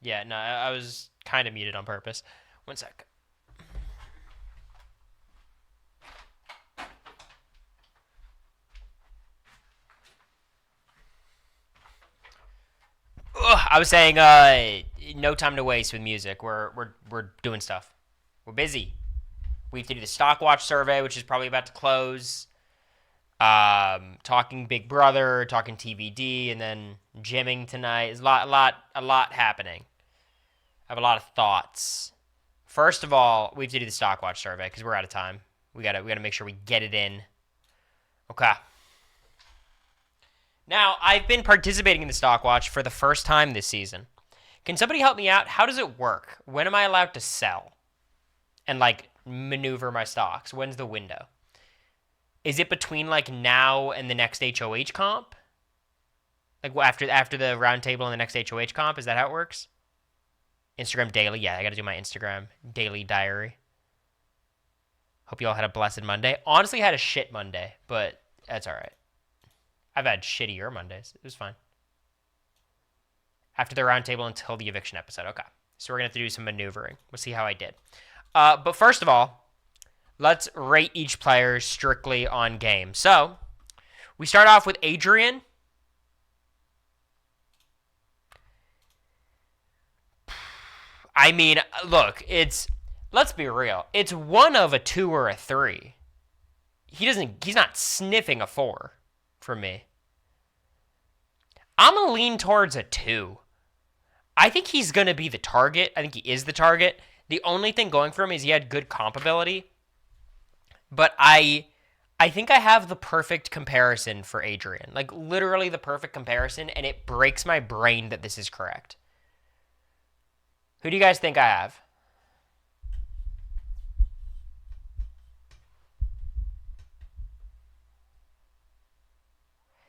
Yeah, no, I was kind of muted on purpose. One sec. Ugh, I was saying, no time to waste with music. We're doing stuff. We're busy. We have to do the stock watch survey, which is probably about to close. Talking Big Brother, talking TVD, and then gymming tonight. There's a lot happening. I have a lot of thoughts. First of all, we have to do the stock watch survey because we're out of time. We gotta make sure we get it in. Okay. Now, I've been participating in the stock watch for the first time this season. Can somebody help me out? How does it work? When am I allowed to sell and like maneuver my stocks? When's the window? Is it between like now and the next HOH comp? Like after the round table and the next HOH comp? Is that how it works? Instagram daily. Yeah, I got to do my Instagram daily diary. Hope you all had a blessed Monday. Honestly, I had a shit Monday, but that's all right. I've had shittier Mondays. It was fine. After the roundtable until the eviction episode. Okay. So we're going to have to do some maneuvering. We'll see how I did. But first of all, let's rate each player strictly on game. So we start off with Adrian. I mean, look, let's be real. It's one of a 2 or a 3. He's not sniffing a 4 for me. I'm going to lean towards a 2. I think he's going to be the target. I think he is the target. The only thing going for him is he had good comp ability. But I think I have the perfect comparison for Adrian. Like, literally the perfect comparison, and it breaks my brain that this is correct. Who do you guys think I have?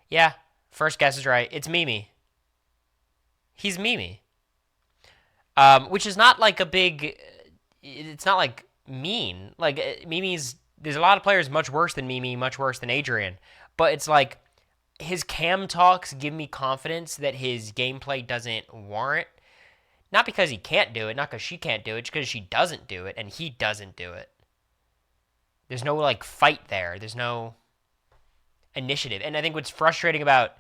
Yeah, first guess is right. It's Mimi. He's Mimi. Which is not like a big. It's not like mean. Like Mimi's. There's a lot of players much worse than Mimi, much worse than Adrian. But it's like his cam talks give me confidence that his gameplay doesn't warrant. Not because he can't do it, not because she can't do it, just because she doesn't do it and he doesn't do it. There's no like fight there. There's no initiative. And I think what's frustrating about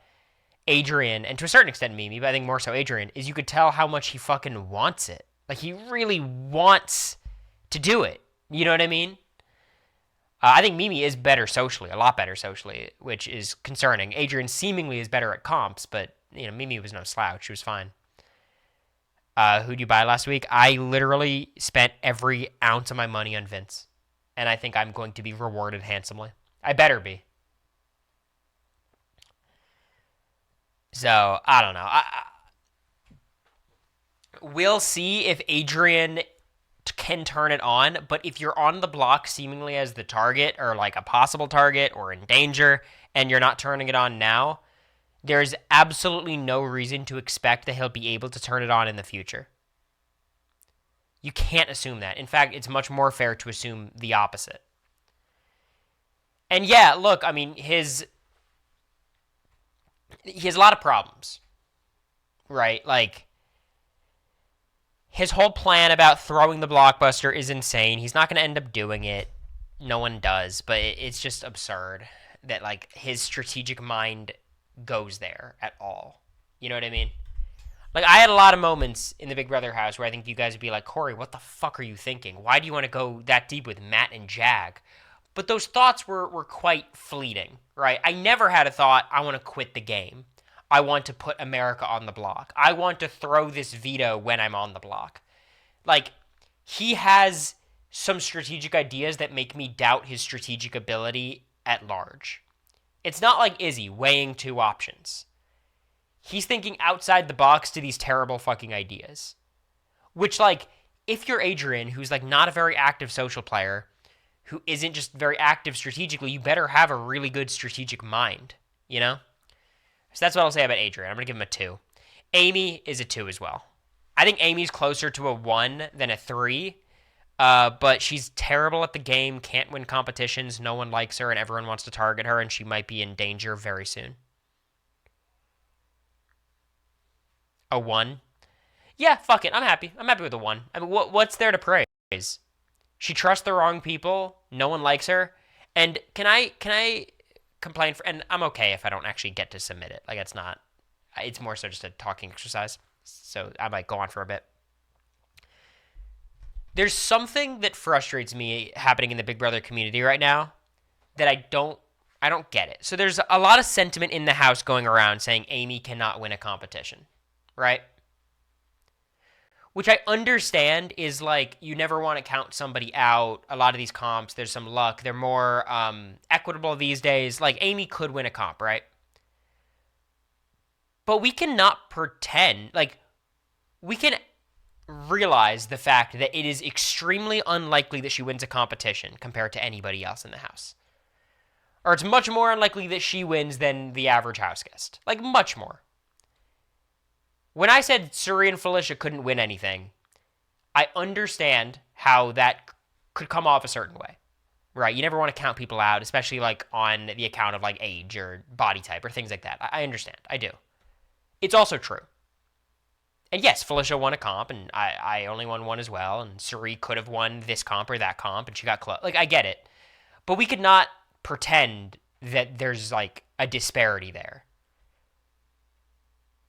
Adrian, and to a certain extent Mimi, but I think more so Adrian, is you could tell how much he fucking wants it. Like, he really wants to do it. You know what I mean? I think Mimi is better socially, a lot better socially, which is concerning. Adrian seemingly is better at comps, but, Mimi was no slouch. She was fine. Who'd you buy last week? I literally spent every ounce of my money on Vince. And I think I'm going to be rewarded handsomely. I better be. So, I don't know. We'll see if Adrian can turn it on, but if you're on the block seemingly as the target or like a possible target or in danger and you're not turning it on now, there's absolutely no reason to expect that he'll be able to turn it on in the future. You can't assume that. In fact, it's much more fair to assume the opposite. And yeah, look, I mean, he has a lot of problems, right? Like, his whole plan about throwing the blockbuster is insane. He's not going to end up doing it. No one does, but it's just absurd that, like, his strategic mind goes there at all. You know what I mean? Like, I had a lot of moments in the Big Brother house where I think you guys would be like, Cory, what the fuck are you thinking? Why do you want to go that deep with Matt and Jag? But those thoughts were quite fleeting, right? I never had a thought, I want to quit the game. I want to put America on the block. I want to throw this veto when I'm on the block. Like, he has some strategic ideas that make me doubt his strategic ability at large. It's not like Izzy weighing 2 options. He's thinking outside the box to these terrible fucking ideas. Which, like, if you're Adrian, who's, like, not a very active social player, who isn't just very active strategically, you better have a really good strategic mind, you know? So that's what I'll say about Adrian. I'm going to give him a 2. Amy is a 2 as well. I think Amy's closer to a 1 than a 3, but she's terrible at the game, can't win competitions, no one likes her, and everyone wants to target her, and she might be in danger very soon. A 1? Yeah, fuck it. I'm happy. I'm happy with the 1. I mean, what's there to praise? She trusts the wrong people. No one likes her. And can I complain for? And I'm okay if I don't actually get to submit it. Like it's not. It's more so just a talking exercise. So I might go on for a bit. There's something that frustrates me happening in the Big Brother community right now that I don't get it. So there's a lot of sentiment in the house going around saying Amy cannot win a competition, right? Which I understand is like you never want to count somebody out. A lot of these comps, there's some luck. They're more equitable these days. Like Amy could win a comp, right? But we cannot pretend like we can realize the fact that it is extremely unlikely that she wins a competition compared to anybody else in the house. Or it's much more unlikely that she wins than the average house guest. Like, much more. When I said Suri and Felicia couldn't win anything, I understand how that could come off a certain way. Right? You never want to count people out, especially like on the account of like age or body type or things like that. I understand. I do. It's also true. And yes, Felicia won a comp, and I only won one as well, and Suri could have won this comp or that comp, and she got close. Like, I get it. But we could not pretend that there's, like, a disparity there.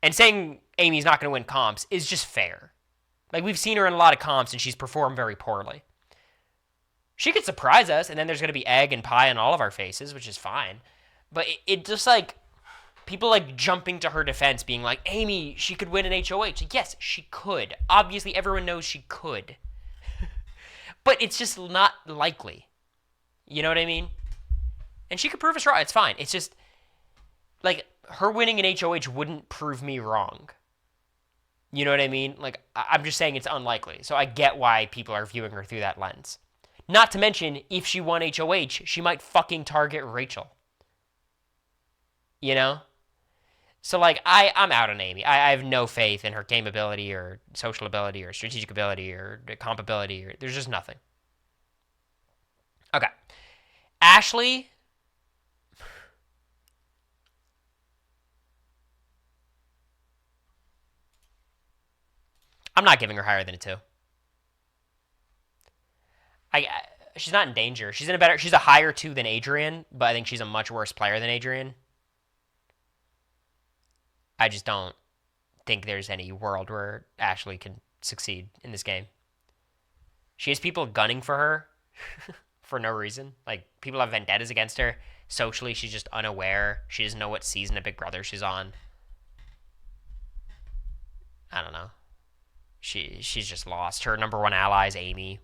And saying Amy's not going to win comps is just fair. Like, we've seen her in a lot of comps, and she's performed very poorly. She could surprise us, and then there's going to be egg and pie on all of our faces, which is fine. But it just, like, people, like, jumping to her defense, being like, Amy, she could win an HOH. Yes, she could. Obviously, everyone knows she could. But it's just not likely. You know what I mean? And she could prove us wrong. It's fine. It's just, like, her winning an HOH wouldn't prove me wrong. You know what I mean? Like, I'm just saying it's unlikely. So I get why people are viewing her through that lens. Not to mention, if she won HOH, she might fucking target Rachel. You know? So, like, I'm out on Amy. I have no faith in her game ability or social ability or strategic ability or comp ability. There's just nothing. Okay. Ashley. I'm not giving her higher than a 2. She's not in danger. She's a higher 2 than Adrian, but I think she's a much worse player than Adrian. I just don't think there's any world where Ashley can succeed in this game. She has people gunning for her for no reason. Like, people have vendettas against her. Socially, she's just unaware. She doesn't know what season of Big Brother she's on. I don't know. She's just lost. Her number 1 ally is Amy.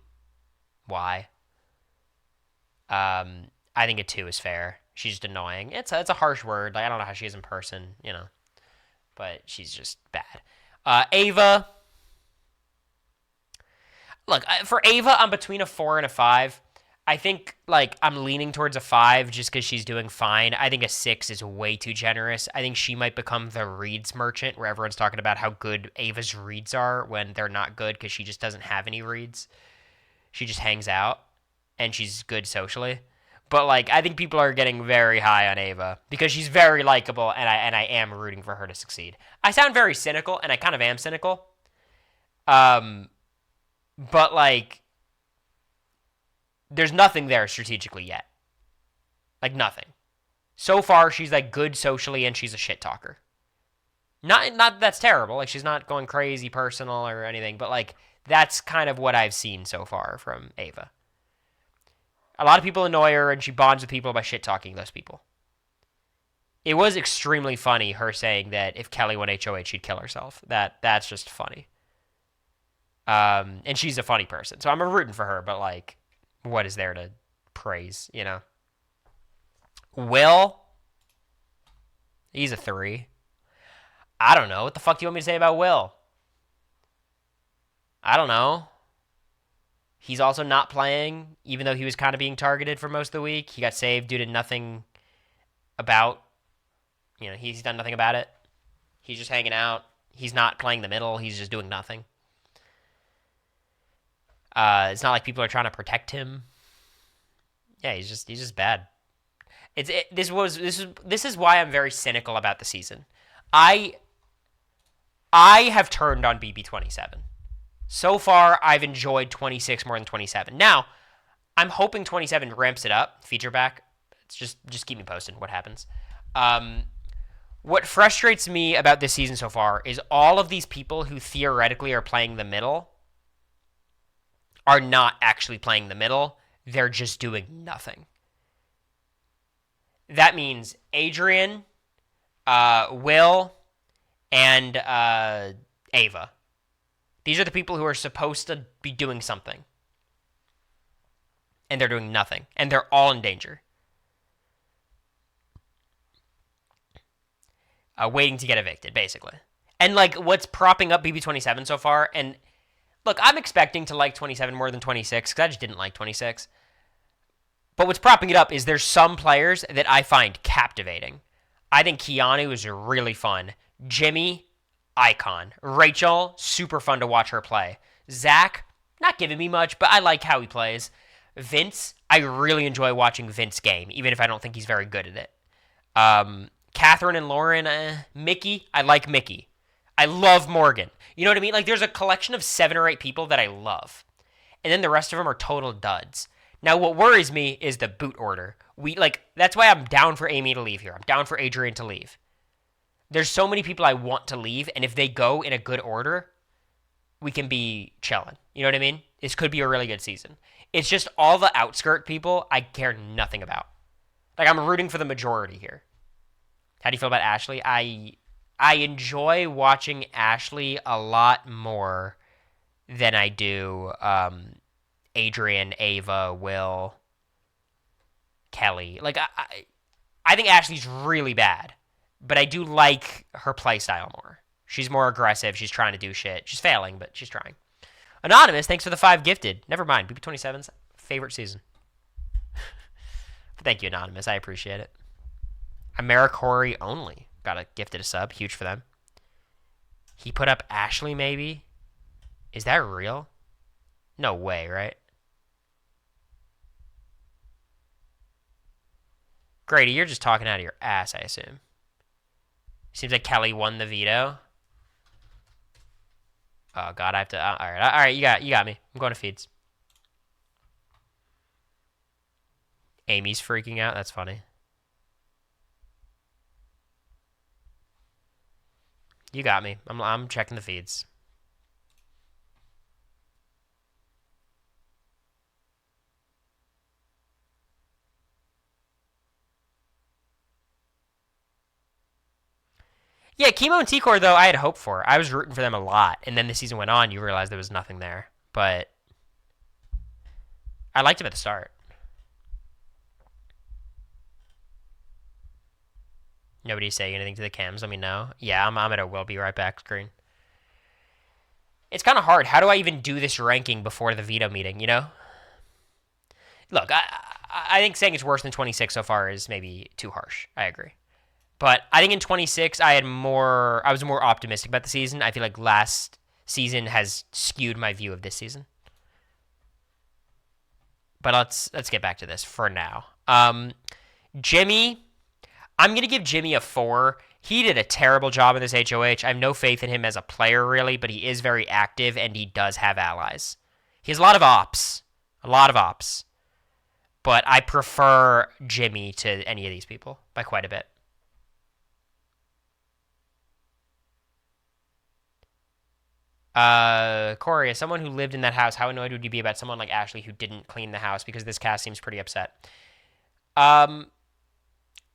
Why? I think a 2 is fair. She's just annoying. It's a harsh word. Like, I don't know how she is in person, you know. But she's just bad. Ava. Look, for Ava, I'm between a 4 and a 5. I think, like, I'm leaning towards a 5 just because she's doing fine. I think a 6 is way too generous. I think she might become the reads merchant, where everyone's talking about how good Ava's reads are when they're not good because she just doesn't have any reads. She just hangs out, and she's good socially. But, like, I think people are getting very high on Ava because she's very likable, and I am rooting for her to succeed. I sound very cynical, and I kind of am cynical. But, like, there's nothing there strategically yet. Like, nothing. So far, she's, like, good socially, and she's a shit talker. Not that's terrible. Like, she's not going crazy personal or anything, but, like, that's kind of what I've seen so far from Ava. A lot of people annoy her, and she bonds with people by shit-talking those people. It was extremely funny, her saying that if Kelly won HOH, she'd kill herself. That's just funny. And she's a funny person, so I'm rooting for her, but, like, what is there to praise, you know? Will? He's a 3. I don't know. What the fuck do you want me to say about Will? I don't know. He's also not playing, even though he was kind of being targeted for most of the week. He got saved due to nothing about, you know, he's done nothing about it. He's just hanging out. He's not playing the middle. He's just doing nothing. It's not like people are trying to protect him. Yeah, he's just bad. This is why I'm very cynical about the season. I I have turned on BB27. So far, I've enjoyed 26 more than 27. Now, I'm hoping 27 ramps it up, feature back. It's just keep me posted what happens. Um, what frustrates me about this season so far is all of these people who theoretically are playing the middle are not actually playing the middle. They're just doing nothing. That means Adrian, Will, and Ava. These are the people who are supposed to be doing something. And they're doing nothing. And they're all in danger. Waiting to get evicted, basically. And, like, what's propping up BB27 so far, and look, I'm expecting to like 27 more than 26, because I just didn't like 26. But what's propping it up is there's some players that I find captivating. I think Keanu is really fun. Jimmy, icon. Rachel, super fun to watch her play. Zach, not giving me much, but I like how he plays. Vince, I really enjoy watching Vince game, even if I don't think he's very good at it. Catherine and Lauren, Mickey, I like Mickey. I love Morgan. You know what I mean? Like, there's a collection of 7 or 8 people that I love. And then the rest of them are total duds. Now, what worries me is the boot order. That's why I'm down for Amy to leave here. I'm down for Adrian to leave. There's so many people I want to leave, and if they go in a good order, we can be chilling. You know what I mean? This could be a really good season. It's just all the outskirt people I care nothing about. Like, I'm rooting for the majority here. How do you feel about Ashley? I enjoy watching Ashley a lot more than I do Adrian, Ava, Will, Kelly. Like, I think Ashley's really bad, but I do like her playstyle more. She's more aggressive. She's trying to do shit. She's failing, but she's trying. Anonymous, thanks for the 5 gifted. Never mind. BB27's favorite season. Thank you, Anonymous. I appreciate it. Americory only got a gifted a sub. Huge for them. He put up Ashley, maybe? Is that real? No way, right? Grady, you're just talking out of your ass, I assume. Seems like Kelly won the veto. Oh, God, I have to... all right, you got me. I'm going to feeds. Amy's freaking out. That's funny. You got me. I'm checking the feeds. Yeah, Chemo and T-Core, though, I had hope for. I was rooting for them a lot. And then the season went on, you realize there was nothing there. But I liked him at the start. Nobody's saying anything to the cams. Let me know. Yeah, I'm at a will be right back screen. It's kind of hard. How do I even do this ranking before the veto meeting, you know? Look, I think saying it's worse than 26 so far is maybe too harsh. I agree. But I think in 26, I was more optimistic about the season. I feel like last season has skewed my view of this season. But let's get back to this for now. Jimmy, I'm going to give Jimmy a 4. He did a terrible job in this HOH. I have no faith in him as a player, really, but he is very active, and he does have allies. He has a lot of ops. But I prefer Jimmy to any of these people by quite a bit. Cory, as someone who lived in that house, how annoyed would you be about someone like Ashley who didn't clean the house? Because this cast seems pretty upset.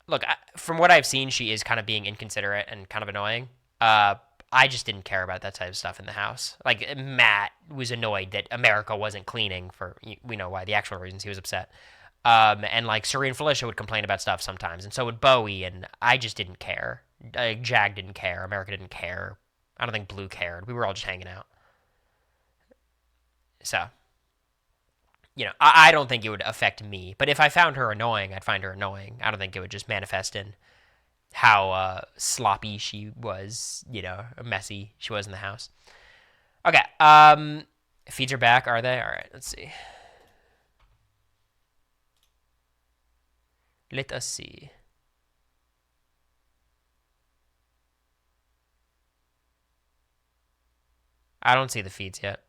Look, from what I've seen, she is kind of being inconsiderate and kind of annoying. I just didn't care about that type of stuff in the house. Like, Matt was annoyed that America wasn't cleaning for, we know why, the actual reasons he was upset. And, like, Suri and Felicia would complain about stuff sometimes, and so would Bowie, and I just didn't care. Jag didn't care. America didn't care. I don't think Blue cared. We were all just hanging out. So, I don't think it would affect me. But if I found her annoying, I'd find her annoying. I don't think it would just manifest in how sloppy she was, messy she was in the house. Okay, feeds are back, are they? All right, let's see. Let us see. . I don't see the feeds yet.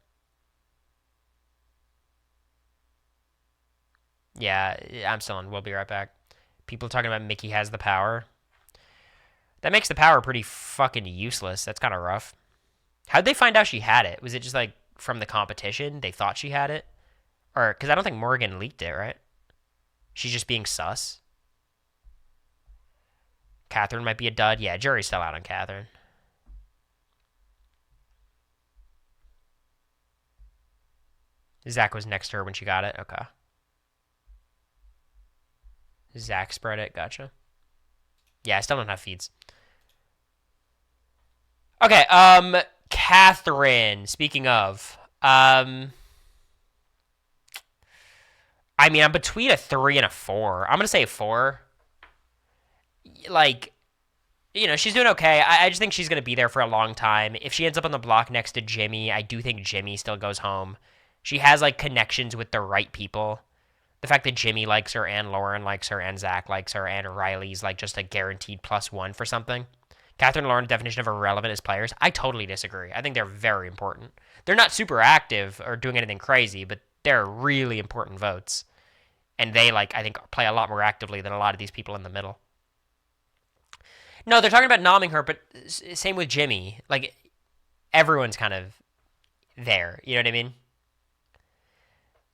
Yeah, I'm still on. We'll be right back. People talking about Mickey has the power. That makes the power pretty fucking useless. That's kind of rough. How'd they find out she had it? Was it just like from the competition? They thought she had it? Or, because I don't think Morgan leaked it, right? She's just being sus. Catherine might be a dud. Yeah, jury's still out on Catherine. Zach was next to her when she got it. Okay. Zach spread it. Gotcha. Yeah, I still don't have feeds. Okay, Catherine, speaking of, I mean, I'm between a 3 and a 4. I'm gonna say a 4. Like, she's doing okay. I just think she's gonna be there for a long time. If she ends up on the block next to Jimmy, I do think Jimmy still goes home. She has like connections with the right people. The fact that Jimmy likes her and Lauren likes her and Zach likes her and Riley's like just a guaranteed +1 for something. Catherine and Lauren's definition of irrelevant as players, I totally disagree. I think they're very important. They're not super active or doing anything crazy, but they're really important votes. And they, like, I think, play a lot more actively than a lot of these people in the middle. No, they're talking about nomming her, but same with Jimmy. Like, everyone's kind of there. You know what I mean?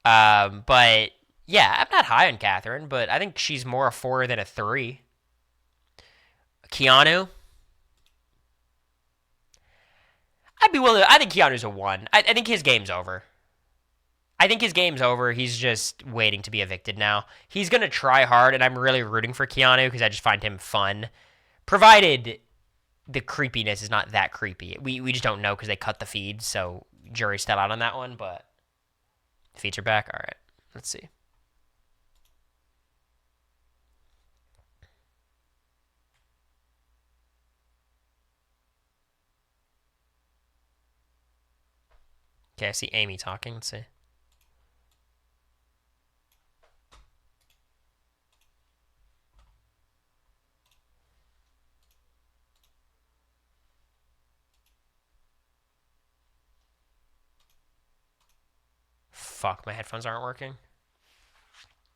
But, yeah, I'm not high on Catherine, but I think she's more a 4 than a 3. Keanu? I'd be willing to, I think Keanu's a 1. I think his game's over. I think his game's over. He's just waiting to be evicted now. He's going to try hard, and I'm really rooting for Keanu because I just find him fun. Provided the creepiness is not that creepy. We just don't know because they cut the feed, so jury's still out on that one, but feeds are back. All right, let's see. Okay, I see Amy talking. Let's see. Fuck, my headphones aren't working.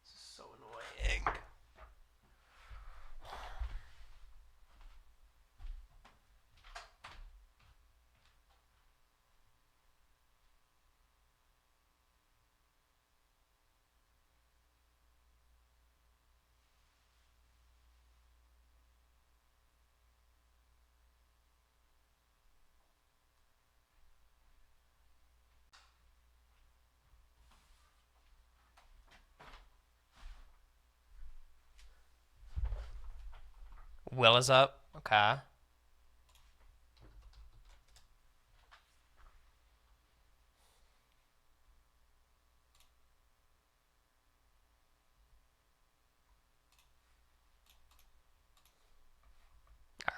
This is so annoying. Will is up. Okay. All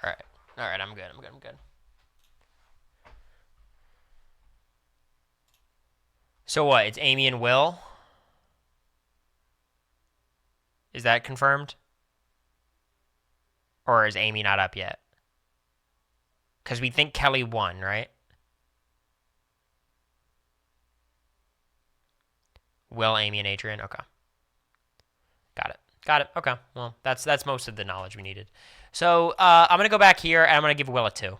right. All right, I'm good. I'm good. So what? It's Amy and Will? Is that confirmed? Or is Amy not up yet? Because we think Kelly won, right? Will, Amy, and Adrian. Okay. Got it. Got it. Okay. Well, that's most of the knowledge we needed. So I'm going to go back here, and I'm going to give Will a 2.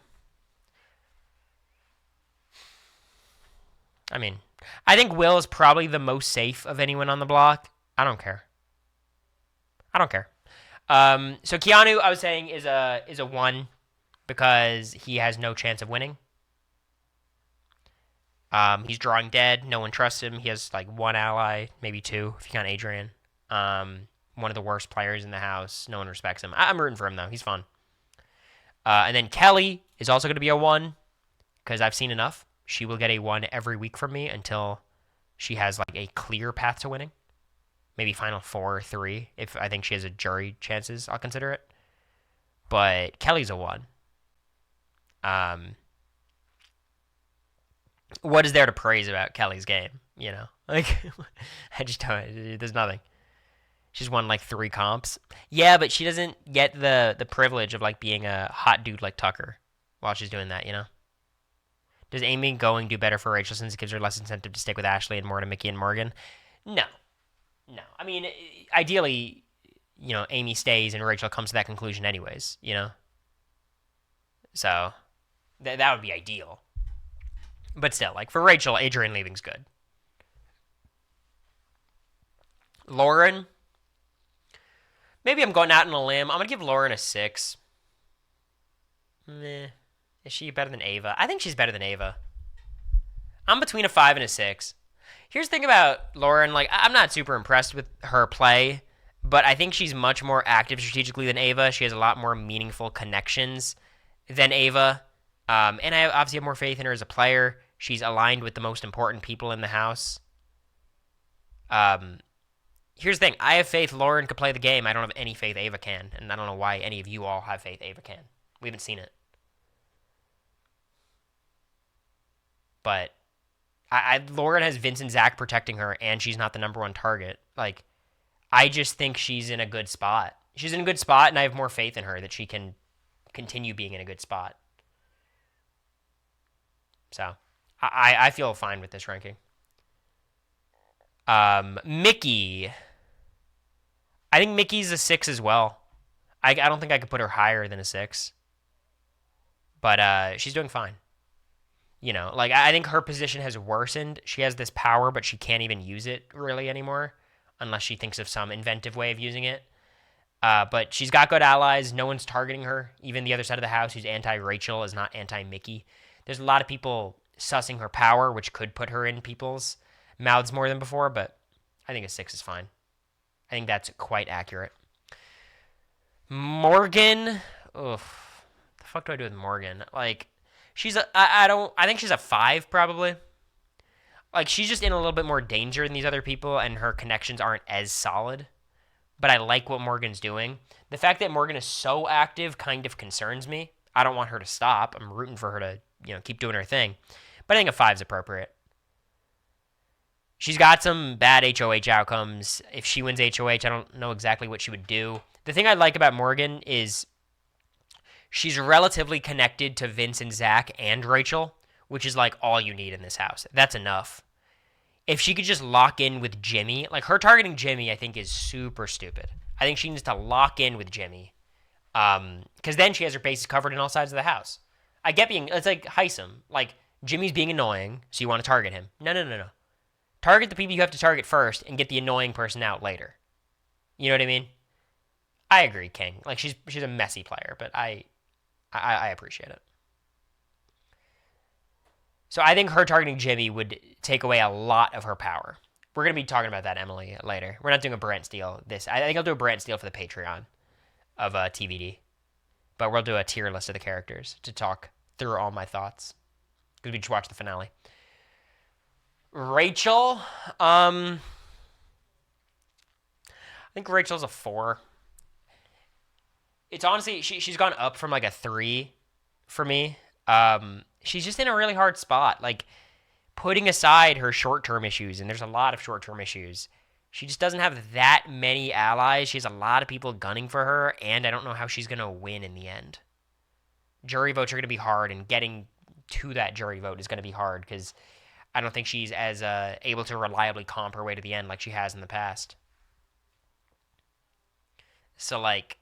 I mean, I think Will is probably the most safe of anyone on the block. I don't care. I don't care. So Keanu, I was saying, is a 1 because he has no chance of winning. He's drawing dead. No one trusts him. He has like 1 ally, maybe 2 if you count Adrian. One of the worst players in the house. No one respects him. I'm rooting for him though. He's fun. And then Kelly is also going to be a 1 because I've seen enough. She will get a 1 every week from me until she has like a clear path to winning. Maybe final 4 or 3. If I think she has a jury chances, I'll consider it. But Kelly's a 1. What is there to praise about Kelly's game? You know, like I just don't. There's nothing. She's won like 3 comps. Yeah, but she doesn't get the privilege of like being a hot dude like Tucker while she's doing that. You know. Does Amy going do better for Rachel since it gives her less incentive to stick with Ashley and more to Mickey and Morgan? No, no. I mean, ideally, Amy stays and Rachel comes to that conclusion anyways. So that would be ideal. But still, like for Rachel, Adrian leaving's good. Lauren, maybe I'm going out on a limb. I'm gonna give Lauren a 6. Meh. Is she better than Ava? I think she's better than Ava. I'm between a 5 and a 6. Here's the thing about Lauren. Like, I'm not super impressed with her play, but I think she's much more active strategically than Ava. She has a lot more meaningful connections than Ava. And I obviously have more faith in her as a player. She's aligned with the most important people in the house. Here's the thing. I have faith Lauren could play the game. I don't have any faith Ava can. And I don't know why any of you all have faith Ava can. We haven't seen it. But Lauren has Vince and Zach protecting her, and she's not the number one target. Like, I just think she's in a good spot. She's in a good spot, and I have more faith in her that she can continue being in a good spot. So, I feel fine with this ranking. Mickey. I think Mickey's a 6 as well. I don't think I could put her higher than a 6. But she's doing fine. Like, I think her position has worsened. She has this power, but she can't even use it really anymore unless she thinks of some inventive way of using it. But she's got good allies. No one's targeting her. Even the other side of the house who's anti-Rachel is not anti-Mickey. There's a lot of people sussing her power, which could put her in people's mouths more than before, but I think a 6 is fine. I think that's quite accurate. Morgan. Oof. The fuck do I do with Morgan? Like, I think she's a 5 probably. Like, she's just in a little bit more danger than these other people, and her connections aren't as solid. But I like what Morgan's doing. The fact that Morgan is so active kind of concerns me. I don't want her to stop. I'm rooting for her to, keep doing her thing. But I think a 5 is appropriate. She's got some bad HOH outcomes. If she wins HOH, I don't know exactly what she would do. The thing I like about Morgan is she's relatively connected to Vince and Zach and Rachel, which is like all you need in this house. That's enough. If she could just lock in with Jimmy, like her targeting Jimmy, I think is super stupid. I think she needs to lock in with Jimmy. Because then she has her bases covered in all sides of the house. I get it's like Heisem. Like, Jimmy's being annoying, so you want to target him. No. Target the people you have to target first and get the annoying person out later. You know what I mean? I agree, King. Like, she's a messy player, but I appreciate it. So I think her targeting Jimmy would take away a lot of her power. We're going to be talking about that, Emily, later. We're not doing a Brent steal. I think I'll do a Brent steal for the Patreon of TVD. But we'll do a tier list of the characters to talk through all my thoughts. Because we just watched the finale. Rachel, I think Rachel's a 4. It's honestly, she's gone up from like a 3 for me. She's just in a really hard spot. Like, putting aside her short-term issues, and there's a lot of short-term issues, she just doesn't have that many allies. She has a lot of people gunning for her, and I don't know how she's going to win in the end. Jury votes are going to be hard, and getting to that jury vote is going to be hard, because I don't think she's as able to reliably comp her way to the end like she has in the past. So, like,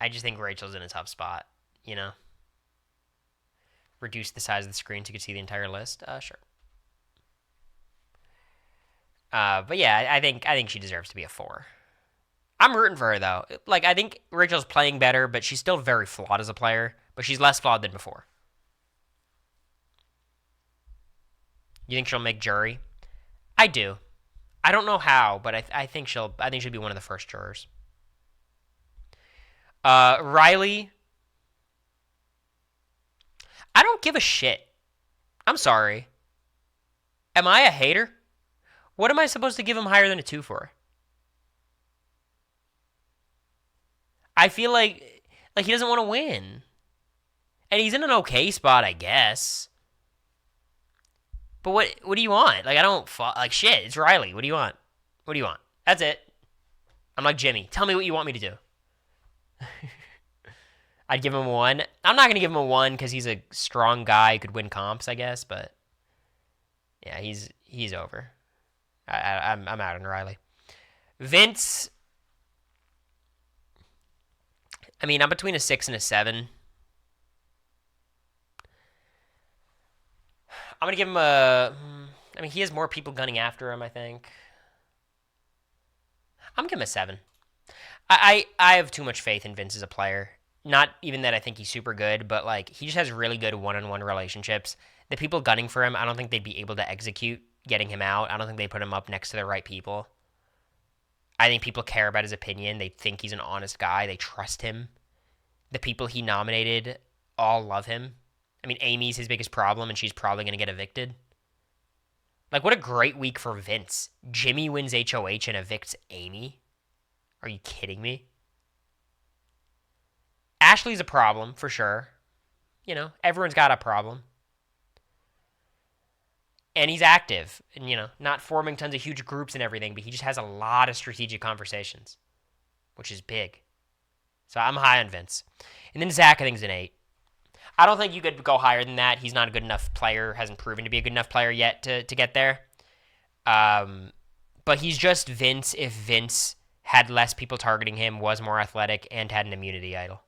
I just think Rachel's in a tough spot, Reduce the size of the screen so you can see the entire list? Sure. But yeah, I think she deserves to be a 4. I'm rooting for her, though. Like, I think Rachel's playing better, but she's still very flawed as a player. But she's less flawed than before. You think she'll make jury? I do. I don't know how, but I think she'll be one of the first jurors. Riley. I don't give a shit. I'm sorry. Am I a hater? What am I supposed to give him higher than a 2 for? I feel like he doesn't want to win. And he's in an okay spot, I guess. But what do you want? Like, I don't... Like, shit, it's Riley. What do you want? What do you want? That's it. I'm like Jimmy. Tell me what you want me to do. I'd give him 1. I'm not gonna give him a 1 because he's a strong guy, could win comps, I guess. But yeah, he's over. I'm out on Riley. Vince. I mean, I'm between a 6 and a 7. I'm gonna give him a. I mean, he has more people gunning after him. I think. I'm gonna give him a 7. I have too much faith in Vince as a player. Not even that I think he's super good, but like he just has really good one-on-one relationships. The people gunning for him, I don't think they'd be able to execute getting him out. I don't think they put him up next to the right people. I think people care about his opinion. They think he's an honest guy. They trust him. The people he nominated all love him. I mean, Amy's his biggest problem, and she's probably going to get evicted. Like, what a great week for Vince. Jimmy wins HOH and evicts Amy. Are you kidding me? Ashley's a problem, for sure. You know, everyone's got a problem. And he's active. And, you know, not forming tons of huge groups and everything, but he just has a lot of strategic conversations, which is big. So I'm high on Vince. And then Zach, I think, is an 8. I don't think you could go higher than that. He's not a good enough player, hasn't proven to be a good enough player yet to get there. But he's just Vince if Vince had less people targeting him, was more athletic, and had an immunity idol.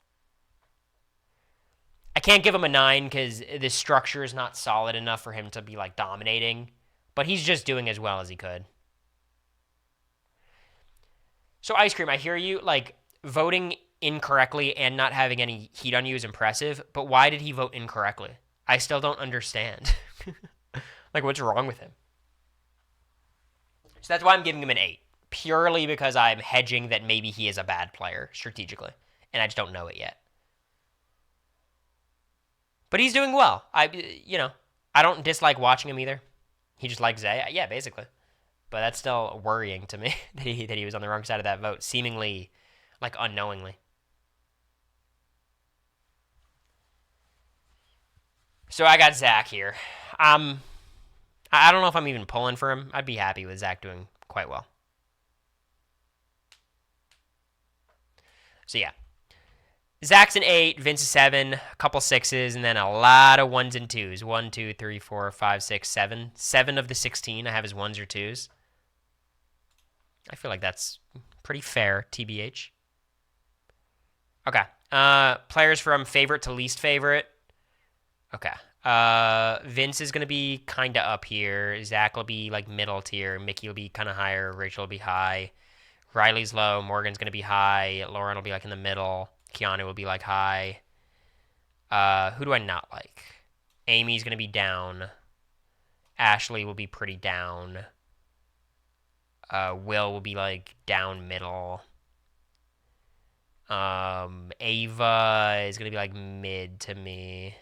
I can't give him a 9 because the structure is not solid enough for him to be like dominating, but he's just doing as well as he could. So Ice Cream, I hear you. Like, voting incorrectly and not having any heat on you is impressive, but why did he vote incorrectly? I still don't understand. Like, what's wrong with him? So that's why I'm giving him an 8. Purely because I'm hedging that maybe he is a bad player strategically, and I just don't know it yet. But he's doing well. I don't dislike watching him either. He just likes Zay. Yeah, basically. But that's still worrying to me that he was on the wrong side of that vote, seemingly, like, unknowingly. So I got Zach here. I don't know if I'm even pulling for him. I'd be happy with Zach doing quite well. So yeah. Zach's an 8, Vince a 7, a couple 6s, and then a lot of 1s and 2s. 1, 2, 3, 4, 5, 6, 7. 7 of the 16 I have as 1s or 2s. I feel like that's pretty fair, TBH. Okay. Players from favorite to least favorite. Okay. Vince is going to be kind of up here. Zach will be like middle tier. Mickey will be kind of higher. Rachel will be high. Riley's low. Morgan's going to be high. Lauren will be like in the middle. Keanu will be like high. Who do I not like? Amy's going to be down. Ashley will be pretty down. Will be like down middle. Ava is going to be like mid to me.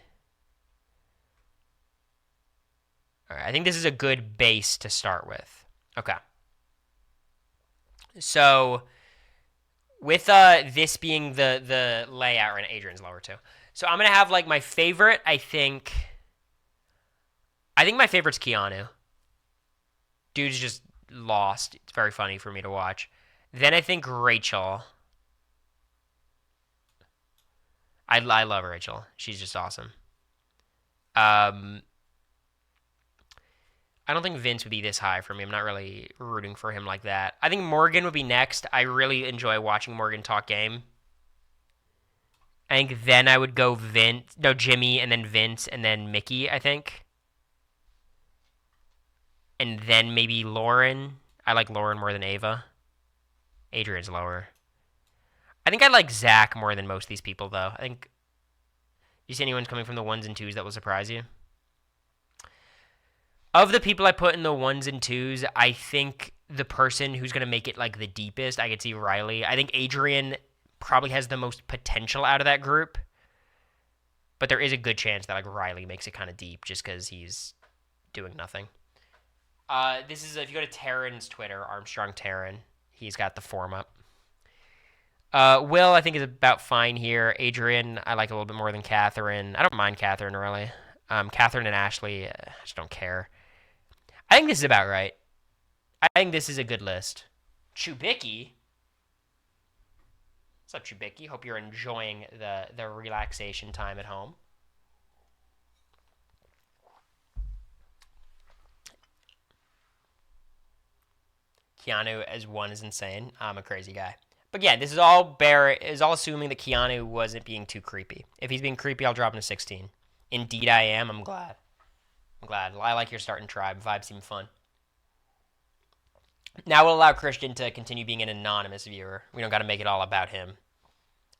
All right, I think this is a good base to start with. Okay. So with this being the layout, right? Adrian's lower too. So I'm gonna have like my favorite. I think my favorite's Keanu. Dude's just lost. It's very funny for me to watch. Then I think Rachel. I love Rachel. She's just awesome. I don't think Vince would be this high for me. I'm not really rooting for him like that. I think Morgan would be next. I really enjoy watching Morgan talk game. I think then I would go Jimmy, and then Vince, and then Mickey, I think. And then maybe Lauren. I like Lauren more than Ava. Adrian's lower. I think I like Zach more than most of these people, though. I think... Do you see anyone coming from the 1s and 2s that will surprise you? Of the people I put in the 1s and 2s, I think the person who's going to make it like the deepest, I could see Riley. I think Adrian probably has the most potential out of that group. But there is a good chance that like Riley makes it kind of deep just because he's doing nothing. This is, if you go to Taryn's Twitter, Armstrong Taryn, he's got the form up. Will, I think, is about fine here. Adrian, I like a little bit more than Catherine. I don't mind Catherine, really. Catherine and Ashley, I just don't care. I think this is about right. I think this is a good list. Chubicki? What's up, Chubicki? Hope you're enjoying the relaxation time at home. Keanu as one is insane. I'm a crazy guy. But yeah, this is all assuming that Keanu wasn't being too creepy. If he's being creepy, I'll drop him to 16. Indeed, I am. I'm glad. I like your starting tribe. Vibes seem fun. Now we'll allow Christian to continue being an anonymous viewer. We don't got to make it all about him.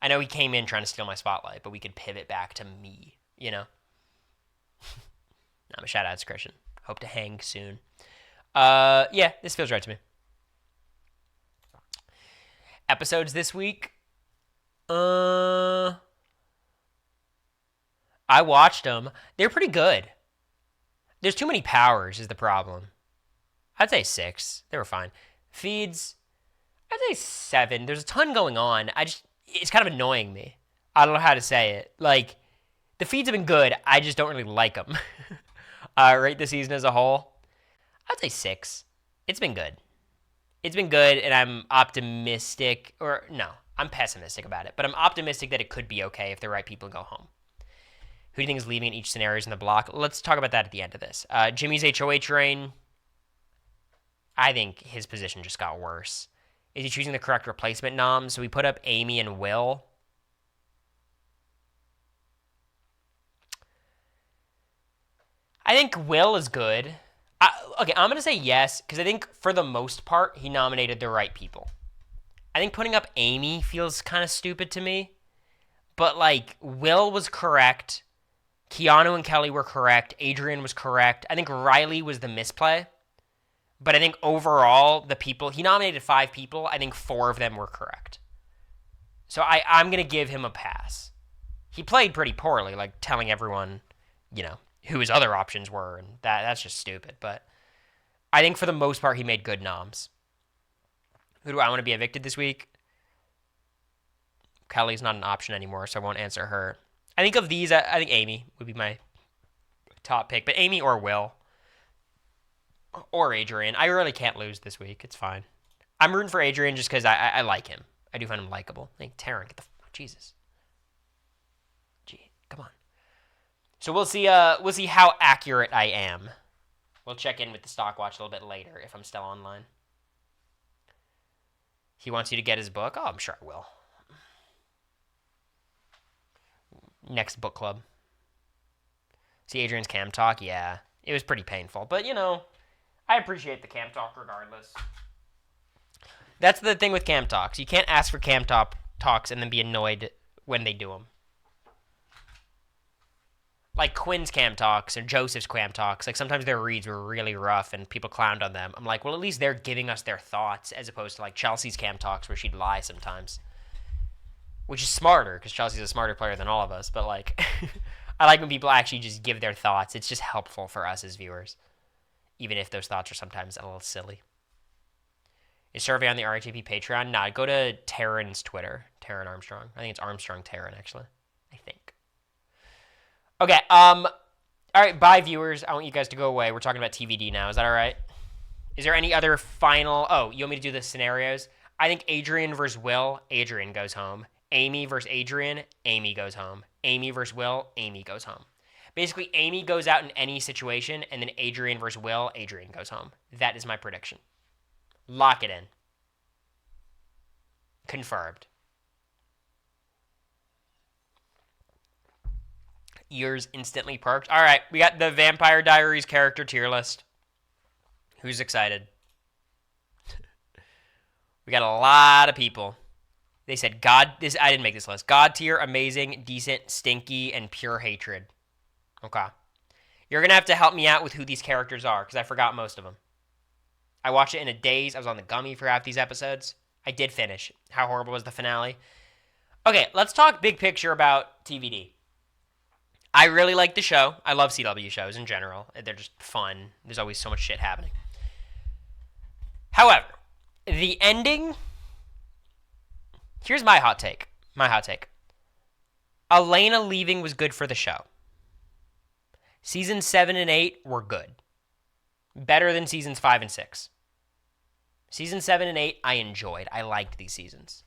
I know he came in trying to steal my spotlight, but we could pivot back to me, you know? Shout out to Christian. Hope to hang soon. Yeah, this feels right to me. Episodes this week. I watched them. They're pretty good. There's too many powers is the problem. I'd say 6. They were fine. Feeds, I'd say 7. There's a ton going on. It's kind of annoying me. I don't know how to say it. Like, the feeds have been good. I just don't really like them. Rate the season as a whole. I'd say 6. It's been good. And I'm optimistic, I'm pessimistic about it, but I'm optimistic that it could be okay if the right people go home. Who do you think is leaving in each scenario in the block? Let's talk about that at the end of this. Jimmy's HOH reign, I think his position just got worse. Is he choosing the correct replacement nom? So we put up Amy and Will. I think Will is good. I'm going to say yes, because I think for the most part, he nominated the right people. I think putting up Amy feels kind of stupid to me. But, Will was correct. Keanu and Kelly were correct. Adrian was correct. I think Riley was the misplay. But I think overall, he nominated 5 people. I think 4 of them were correct. So I'm going to give him a pass. He played pretty poorly, telling everyone, who his other options were, and that's just stupid. But I think for the most part, he made good noms. Who do I want to be evicted this week? Kelly's not an option anymore, so I won't answer her. I think of these, I think Amy would be my top pick, but Amy or Will. Or Adrian. I really can't lose this week. It's fine. I'm rooting for Adrian just because I like him. I do find him likable. Taryn, get the Jesus. Gee, come on. So we'll see how accurate I am. We'll check in with the stock watch a little bit later if I'm still online. He wants you to get his book? Oh, I'm sure I will. Next book club. See Adrian's cam talk? Yeah. It was pretty painful. But, I appreciate the cam talk regardless. That's the thing with cam talks. You can't ask for cam talks and then be annoyed when they do them. Like Quinn's cam talks or Joseph's cam talks. Sometimes their reads were really rough and people clowned on them. I'm like, well, at least they're giving us their thoughts as opposed to Chelsea's cam talks where she'd lie sometimes. Which is smarter because Chelsea's a smarter player than all of us. But I like when people actually just give their thoughts. It's just helpful for us as viewers. Even if those thoughts are sometimes a little silly. Is survey on the RHAP Patreon? Nah, go to Taryn's Twitter. Taryn Armstrong. I think it's Armstrong Taryn, actually. I think. Okay, all right, bye, viewers. I want you guys to go away. We're talking about TVD now. Is that all right? Is there any other final... Oh, you want me to do the scenarios? I think Adrian versus Will, Adrian goes home. Amy versus Adrian, Amy goes home. Amy versus Will, Amy goes home. Basically, Amy goes out in any situation, and then Adrian versus Will, Adrian goes home. That is my prediction. Lock it in. Confirmed. Ears instantly perked. All right, we got the Vampire Diaries character tier list. Who's excited? We got a lot of people. They said I didn't make this list. God tier, amazing, decent, stinky, and pure hatred. Okay. You're going to have to help me out with who these characters are, because I forgot most of them. I watched it in a daze. I was on the gummy for half these episodes. I did finish. How horrible was the finale? Okay, let's talk big picture about TVD. I really like the show. I love CW shows in general. They're just fun. There's always so much shit happening. However, the ending... Here's my hot take. Elena leaving was good for the show. Seasons 7 and 8 were good. Better than seasons 5 and 6. Season 7 and 8, I enjoyed. I liked these seasons.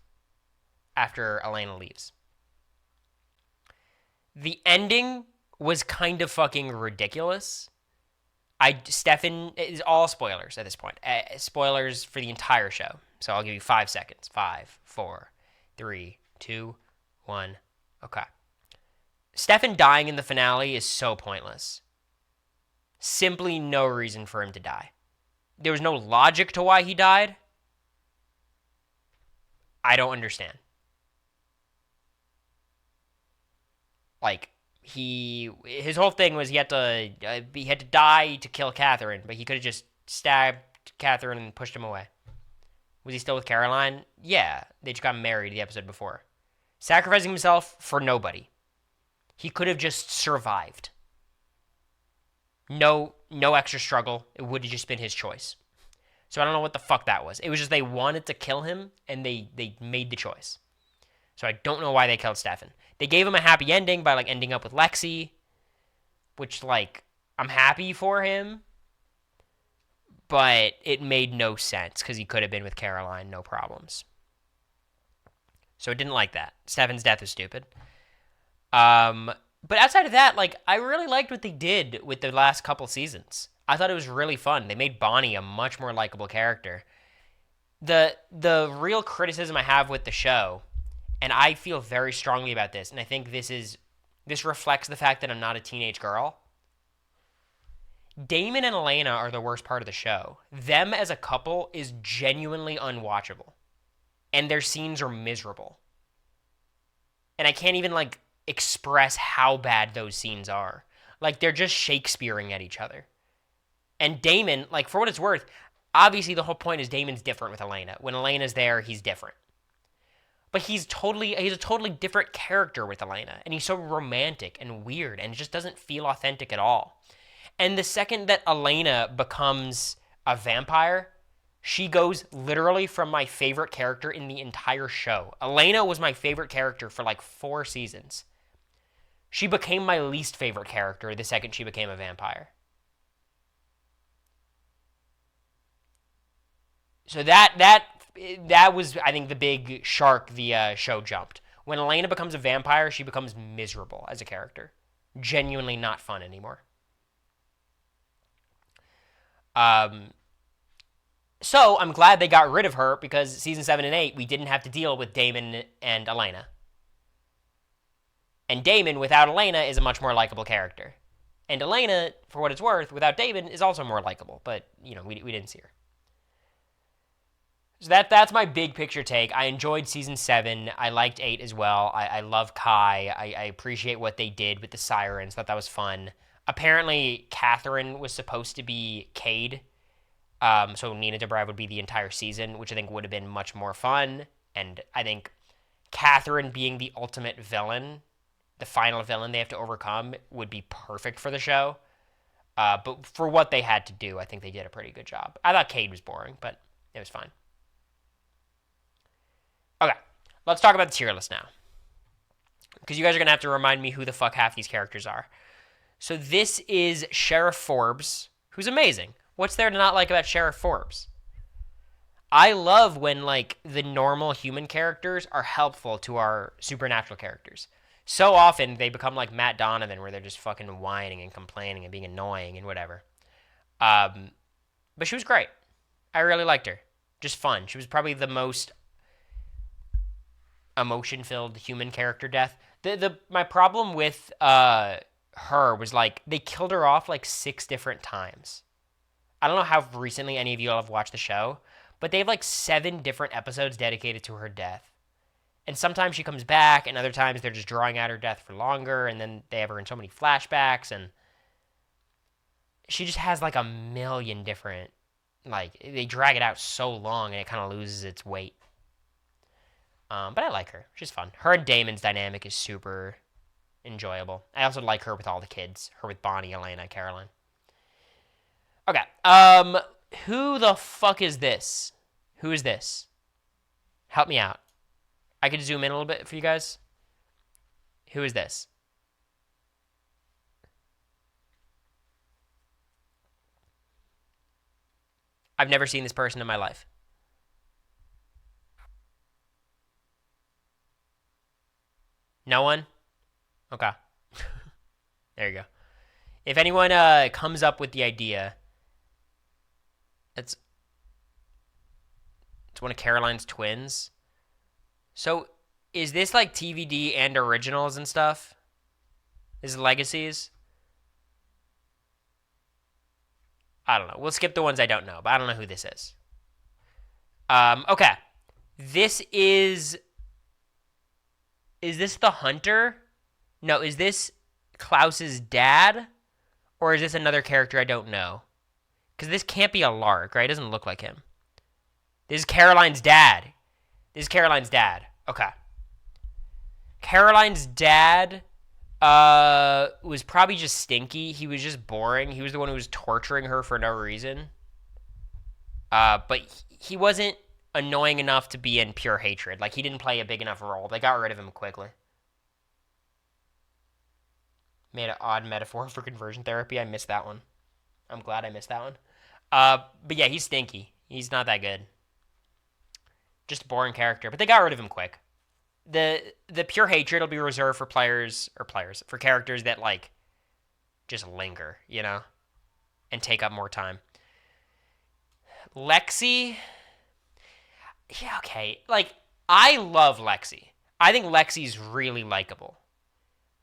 after Elena leaves. The ending was kind of fucking ridiculous. Stefan is all spoilers at this point. Spoilers for the entire show. So I'll give you 5 seconds. 5, 4, 3, 2, 1. Okay. Stefan dying in the finale is so pointless. Simply no reason for him to die. There was no logic to why he died. I don't understand. Like, his whole thing was he had to die to kill Catherine, but he could have just stabbed Catherine and pushed him away. Was he still with Caroline? Yeah, they just got married the episode before. Sacrificing himself for nobody. He could have just survived. No extra struggle. It would have just been his choice. So I don't know what the fuck that was. It was just they wanted to kill him, and they made the choice. So I don't know why they killed Stefan. They gave him a happy ending by, like, ending up with Lexi, which, like, I'm happy for him, but it made no sense because he could have been with Caroline, no problems. So I didn't like that. Stefan's death was stupid. But outside of that, like, I really liked what they did with the last couple seasons. I thought it was really fun. They made Bonnie a much more likable character. The real criticism I have with the show, and I feel very strongly about this, and I think this reflects the fact that I'm not a teenage girl. Damon and Elena are the worst part of the show. Them as a couple is genuinely unwatchable. And their scenes are miserable. And I can't even, like, express how bad those scenes are. Like, they're just Shakespeareing at each other. And Damon, like, for what it's worth, obviously the whole point is Damon's different with Elena. When Elena's there, he's different. But he's a totally different character with Elena. And he's so romantic and weird, and it just doesn't feel authentic at all. And the second that Elena becomes a vampire, she goes literally from my favorite character in the entire show. Elena was my favorite character for like 4 seasons. She became my least favorite character the second she became a vampire. So that was, I think, the big shark the show jumped. When Elena becomes a vampire, she becomes miserable as a character. Genuinely not fun anymore. So I'm glad they got rid of her because season 7 and 8, we didn't have to deal with Damon and Elena. And Damon, without Elena, is a much more likable character. And Elena, for what it's worth, without Damon, is also more likable. But, you know, we didn't see her. So that's my big picture take. I enjoyed season 7. I liked 8 as well. I love Kai. I appreciate what they did with the sirens. Thought that was fun. Apparently, Catherine was supposed to be Cade. So Nina Dobrev would be the entire season, which I think would have been much more fun. And I think Catherine being the ultimate villain, the final villain they have to overcome, would be perfect for the show. But for what they had to do, I think they did a pretty good job. I thought Cade was boring, but it was fine. Okay, let's talk about the tier list now. Because you guys are going to have to remind me who the fuck half these characters are. So this is Sheriff Forbes, who's amazing. What's there to not like about Sheriff Forbes? I love when, like, the normal human characters are helpful to our supernatural characters. So often they become like Matt Donovan, where they're just fucking whining and complaining and being annoying and whatever. But she was great. I really liked her. Just fun. She was probably the most emotion-filled human character death. My problem with her was, like, they killed her off like 6 different times. I don't know how recently any of you all have watched the show, but they have like 7 different episodes dedicated to her death. And sometimes she comes back, and other times they're just drawing out her death for longer, and then they have her in so many flashbacks, and she just has like a million different, like, they drag it out so long, and it kind of loses its weight. But I like her. She's fun. Her and Damon's dynamic is super enjoyable. I also like her with all the kids. Her with Bonnie, Elena, Caroline. Okay. Who the fuck is this? Who is this? Help me out. I could zoom in a little bit for you guys. Who is this? I've never seen this person in my life. No one? Okay. There you go. If anyone comes up with the idea, it's one of Caroline's twins. So is this like TVD and originals and stuff? Is legacies? I don't know. We'll skip the ones I don't know, but I don't know who this is. Okay. This is. Is this the hunter? No, is this Klaus's dad? Or is this another character I don't know? Because this can't be a Lark, right? It doesn't look like him. This is Caroline's dad. This is Caroline's dad. Okay. Caroline's dad was probably just stinky. He was just boring. He was the one who was torturing her for no reason. But he wasn't annoying enough to be in pure hatred. Like, he didn't play a big enough role. They got rid of him quickly. Made an odd metaphor for conversion therapy. I missed that one. I'm glad I missed that one. But yeah, he's stinky. He's not that good. Just a boring character. But they got rid of him quick. The pure hatred will be reserved for for characters that, like, just linger, you know? And take up more time. Lexi... Yeah, okay. Like, I love Lexi. I think Lexi's really likable.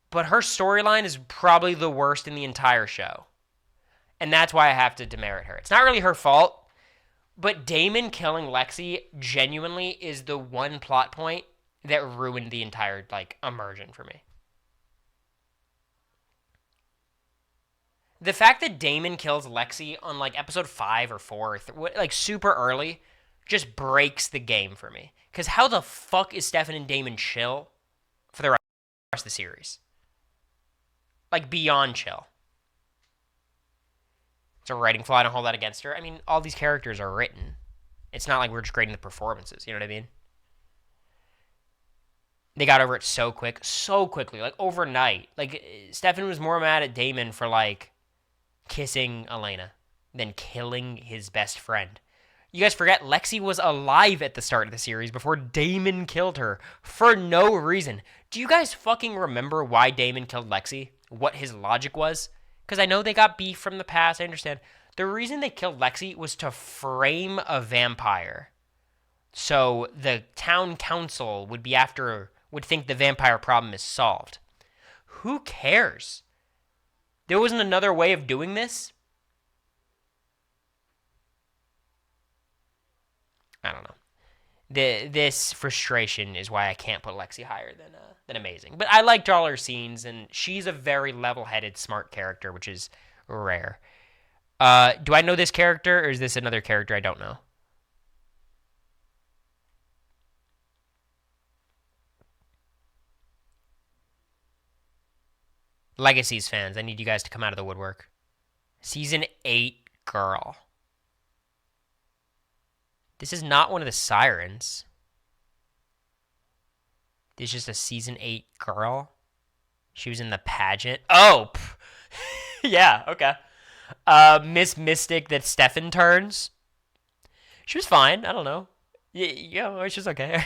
But her storyline is probably the worst in the entire show. And that's why I have to demerit her. It's not really her fault, but Damon killing Lexi genuinely is the one plot point that ruined the entire, like, immersion for me. The fact that Damon kills Lexi on, like, episode 5 or 4, like, super early, just breaks the game for me. Because how the fuck is Stefan and Damon chill for the rest of the series? Like, beyond chill. It's a writing flaw. I don't hold that against her. I mean, all these characters are written. It's not like we're just grading the performances. You know what I mean? They got over it so quickly, like overnight. Like, Stefan was more mad at Damon for, like, kissing Elena than killing his best friend. You guys forget Lexi was alive at the start of the series before Damon killed her for no reason. Do you guys fucking remember why Damon killed Lexi? What his logic was? Because I know they got beef from the past, I understand. The reason they killed Lexi was to frame a vampire. So the town council would think the vampire problem is solved. Who cares? There wasn't another way of doing this? I don't know. This frustration is why I can't put Lexi higher than amazing. But I liked all her scenes, and she's a very level-headed, smart character, which is rare. Do I know this character, or is this another character I don't know? Legacies fans, I need you guys to come out of the woodwork. Season 8 girl. This is not one of the sirens. This is just a season 8 girl. She was in the pageant. Oh! Yeah, okay. Miss Mystic that Stefan turns. She was fine. I don't know. Yeah, it's just okay.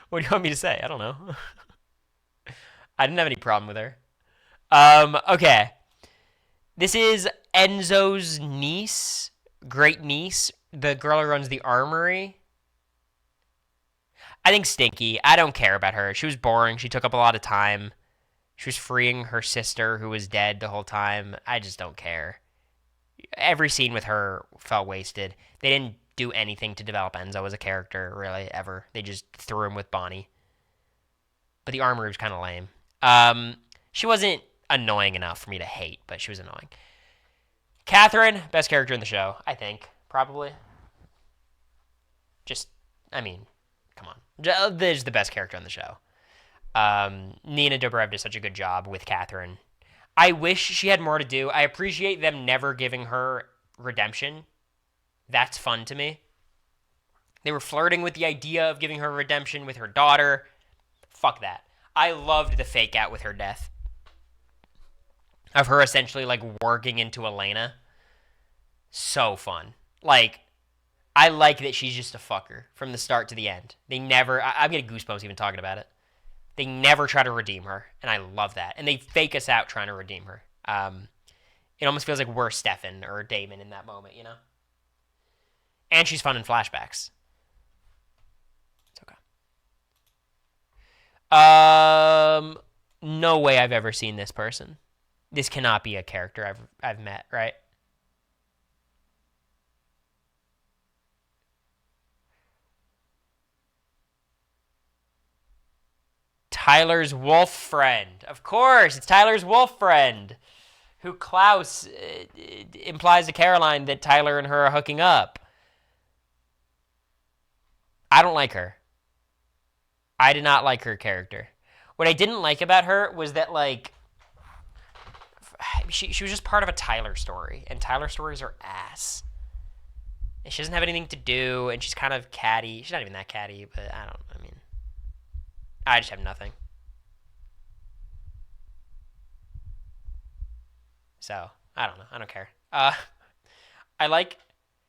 What do you want me to say? I don't know. I didn't have any problem with her. Okay. This is Enzo's niece. Great niece. The girl who runs the armory. I think stinky. I don't care about her. She was boring. She took up a lot of time. She was freeing her sister who was dead the whole time. I just don't care. Every scene with her felt wasted. They didn't do anything to develop Enzo as a character, really, ever. They just threw him with Bonnie. But the armory was kind of lame. She wasn't annoying enough for me to hate, but she was annoying. Catherine, best character in the show, I think. Probably. Just, I mean, come on. This is the best character on the show. Nina Dobrev did such a good job with Catherine. I wish she had more to do. I appreciate them never giving her redemption. That's fun to me. They were flirting with the idea of giving her redemption with her daughter. Fuck that. I loved the fake out with her death. Of her essentially, like, working into Elena. So fun. Like, I like that she's just a fucker from the start to the end. They never... I'm getting goosebumps even talking about it. They never try to redeem her, and I love that. And they fake us out trying to redeem her. It almost feels like we're Stefan or Damon in that moment, you know? And she's fun in flashbacks. It's okay. No way I've ever seen this person. This cannot be a character I've met, right? Tyler's wolf friend. Of course, it's Tyler's wolf friend. Who Klaus implies to Caroline that Tyler and her are hooking up. I don't like her. I did not like her character. What I didn't like about her was that, like, she was just part of a Tyler story, and Tyler stories are ass. And she doesn't have anything to do, and she's kind of catty. She's not even that catty, but I just have nothing. So, I don't know. I don't care. I like...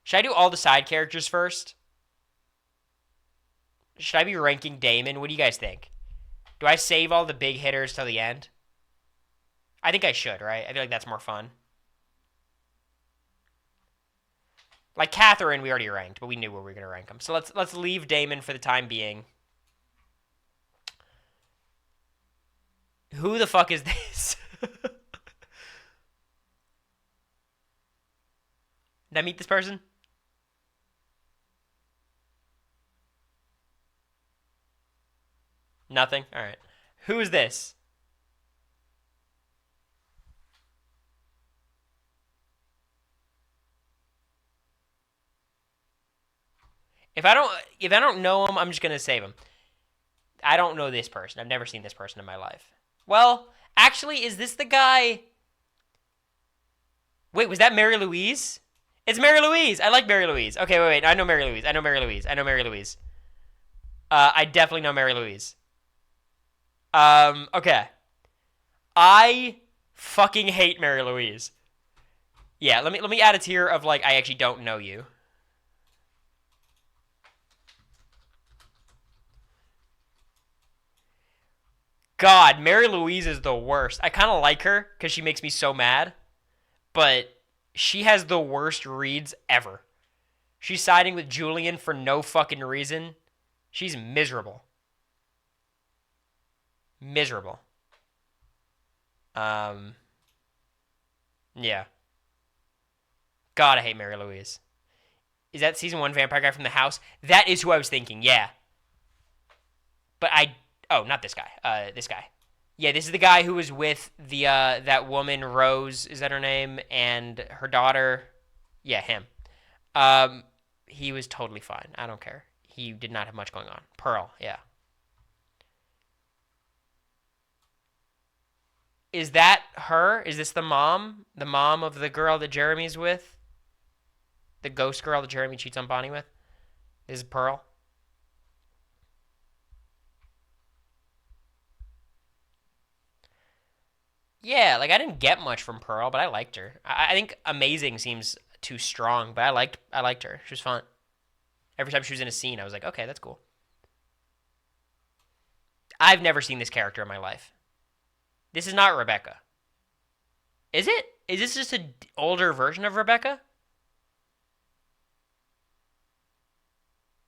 Should I do all the side characters first? Should I be ranking Damon? What do you guys think? Do I save all the big hitters till the end? I think I should, right? I feel like that's more fun. Like Catherine, we already ranked, but we knew where we were gonna rank them. So let's leave Damon for the time being. Who the fuck is this? Did I meet this person? Nothing? Alright. Who is this? If I don't know him, I'm just gonna save him. I don't know this person. I've never seen this person in my life. Well, actually, is this the guy? Wait, was that Mary Louise? It's Mary Louise. I like Mary Louise. Okay, wait. I know Mary Louise. I know Mary Louise. I definitely know Mary Louise. Okay. I fucking hate Mary Louise. Yeah, let me add a tier of, like, I actually don't know you. God, Mary Louise is the worst. I kind of like her because she makes me so mad, but she has the worst reads ever. She's siding with Julian for no fucking reason. She's miserable. Miserable. Yeah. God, I hate Mary Louise. Is that season 1 vampire guy from the house? That is who I was thinking, yeah. But oh, not this guy. This guy. Yeah, this is the guy who was with the that woman, Rose, is that her name? And her daughter. Yeah, him. He was totally fine. I don't care. He did not have much going on. Pearl, yeah. Is that her? Is this the mom? The mom of the girl that Jeremy's with? The ghost girl that Jeremy cheats on Bonnie with? This is Pearl? Yeah, like I didn't get much from Pearl, but I liked her. I think amazing seems too strong, but I liked her. She was fun. Every time she was in a scene, I was like, okay, that's cool. I've never seen this character in my life. This is not Rebecca. Is it? Is this just an older version of Rebecca?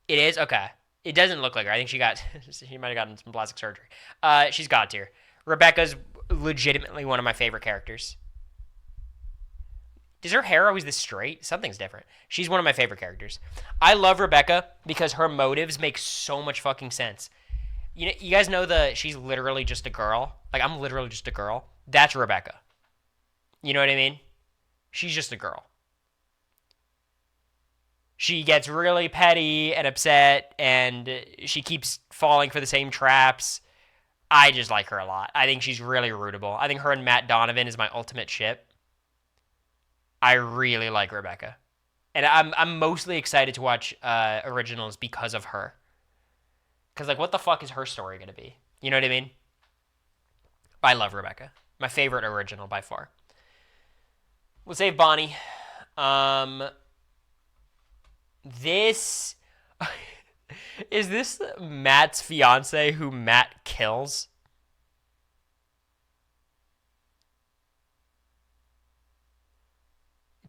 It is? Okay. It doesn't look like her. I think she might have gotten some plastic surgery. She's God tier. Rebecca's legitimately one of my favorite characters. Is her hair always this straight? Something's different. She's one of my favorite characters. I love Rebecca because her motives make so much fucking sense. You guys know she's literally just a girl. Like, I'm literally just a girl. That's Rebecca. You know what I mean? She's just a girl. She gets really petty and upset, and she keeps falling for the same traps. I just like her a lot. I think she's really rootable. I think her and Matt Donovan is my ultimate ship. I really like Rebecca. And I'm mostly excited to watch originals because of her. Because, like, what the fuck is her story going to be? You know what I mean? I love Rebecca. My favorite original by far. We'll save Bonnie. This... Is this Matt's fiance who Matt kills?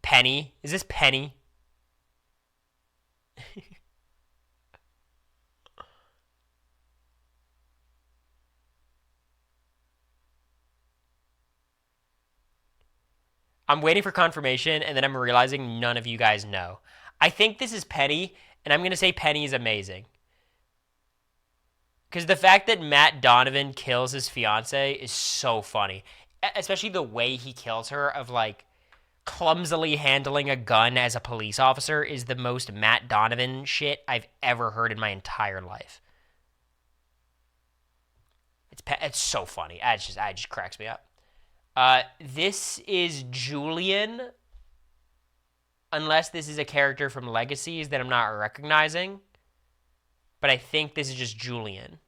Penny? Is this Penny? I'm waiting for confirmation, and then I'm realizing none of you guys know. I think this is Penny, and I'm going to say Penny is amazing. Because the fact that Matt Donovan kills his fiance is so funny. Especially the way he kills her, of like clumsily handling a gun as a police officer, is the most Matt Donovan shit I've ever heard in my entire life. It's so funny. It just cracks me up. This is Julian, unless this is a character from Legacies that I'm not recognizing. But I think this is just Julian.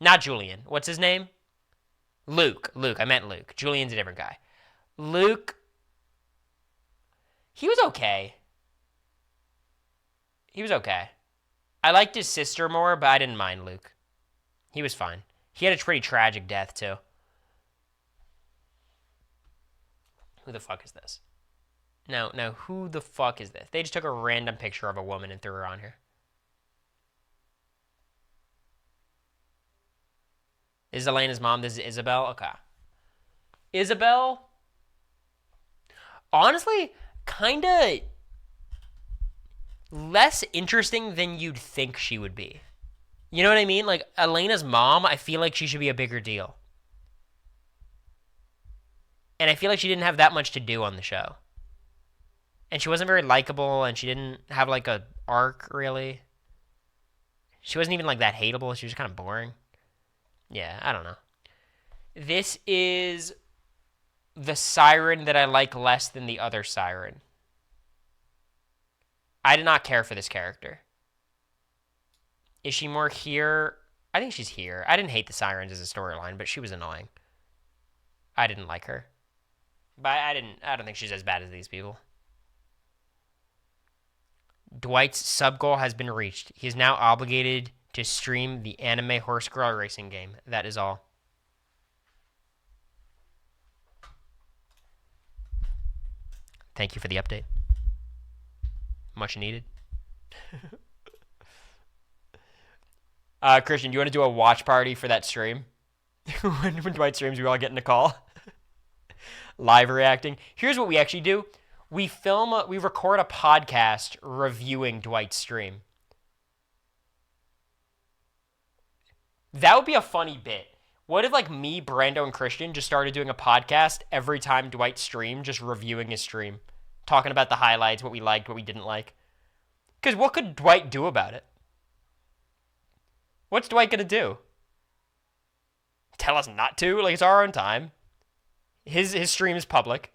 Not Julian. What's his name? Luke. I meant Luke. Julian's a different guy. Luke. He was okay. I liked his sister more, but I didn't mind Luke. He was fine. He had a pretty tragic death, too. Who the fuck is this? No, who the fuck is this? They just took a random picture of a woman and threw her on here. This is Elena's mom. This is Isabel. Okay. Isabel, honestly, kind of less interesting than you'd think she would be. You know what I mean? Like, Elena's mom, I feel like she should be a bigger deal. And I feel like she didn't have that much to do on the show. And she wasn't very likable, and she didn't have, like, a arc, really. She wasn't even, like, that hateable. She was kind of boring. Yeah, I don't know. This is the siren that I like less than the other siren. I did not care for this character. Is she more here? I think she's here. I didn't hate the sirens as a storyline, but she was annoying. I didn't like her. But I don't think she's as bad as these people. Dwight's sub goal has been reached. He is now obligated to stream the anime horse girl racing game. That is all. Thank you for the update. Much needed. Christian, do you want to do a watch party for that stream? when Dwight streams, we all get in a call. Live reacting. Here's what we actually do. We record a podcast reviewing Dwight's stream. That would be a funny bit. What if, like, me, Brando, and Christian just started doing a podcast every time Dwight streamed, just reviewing his stream? Talking about the highlights, what we liked, what we didn't like. Because what could Dwight do about it? What's Dwight going to do? Tell us not to? Like, it's our own time. His stream is public.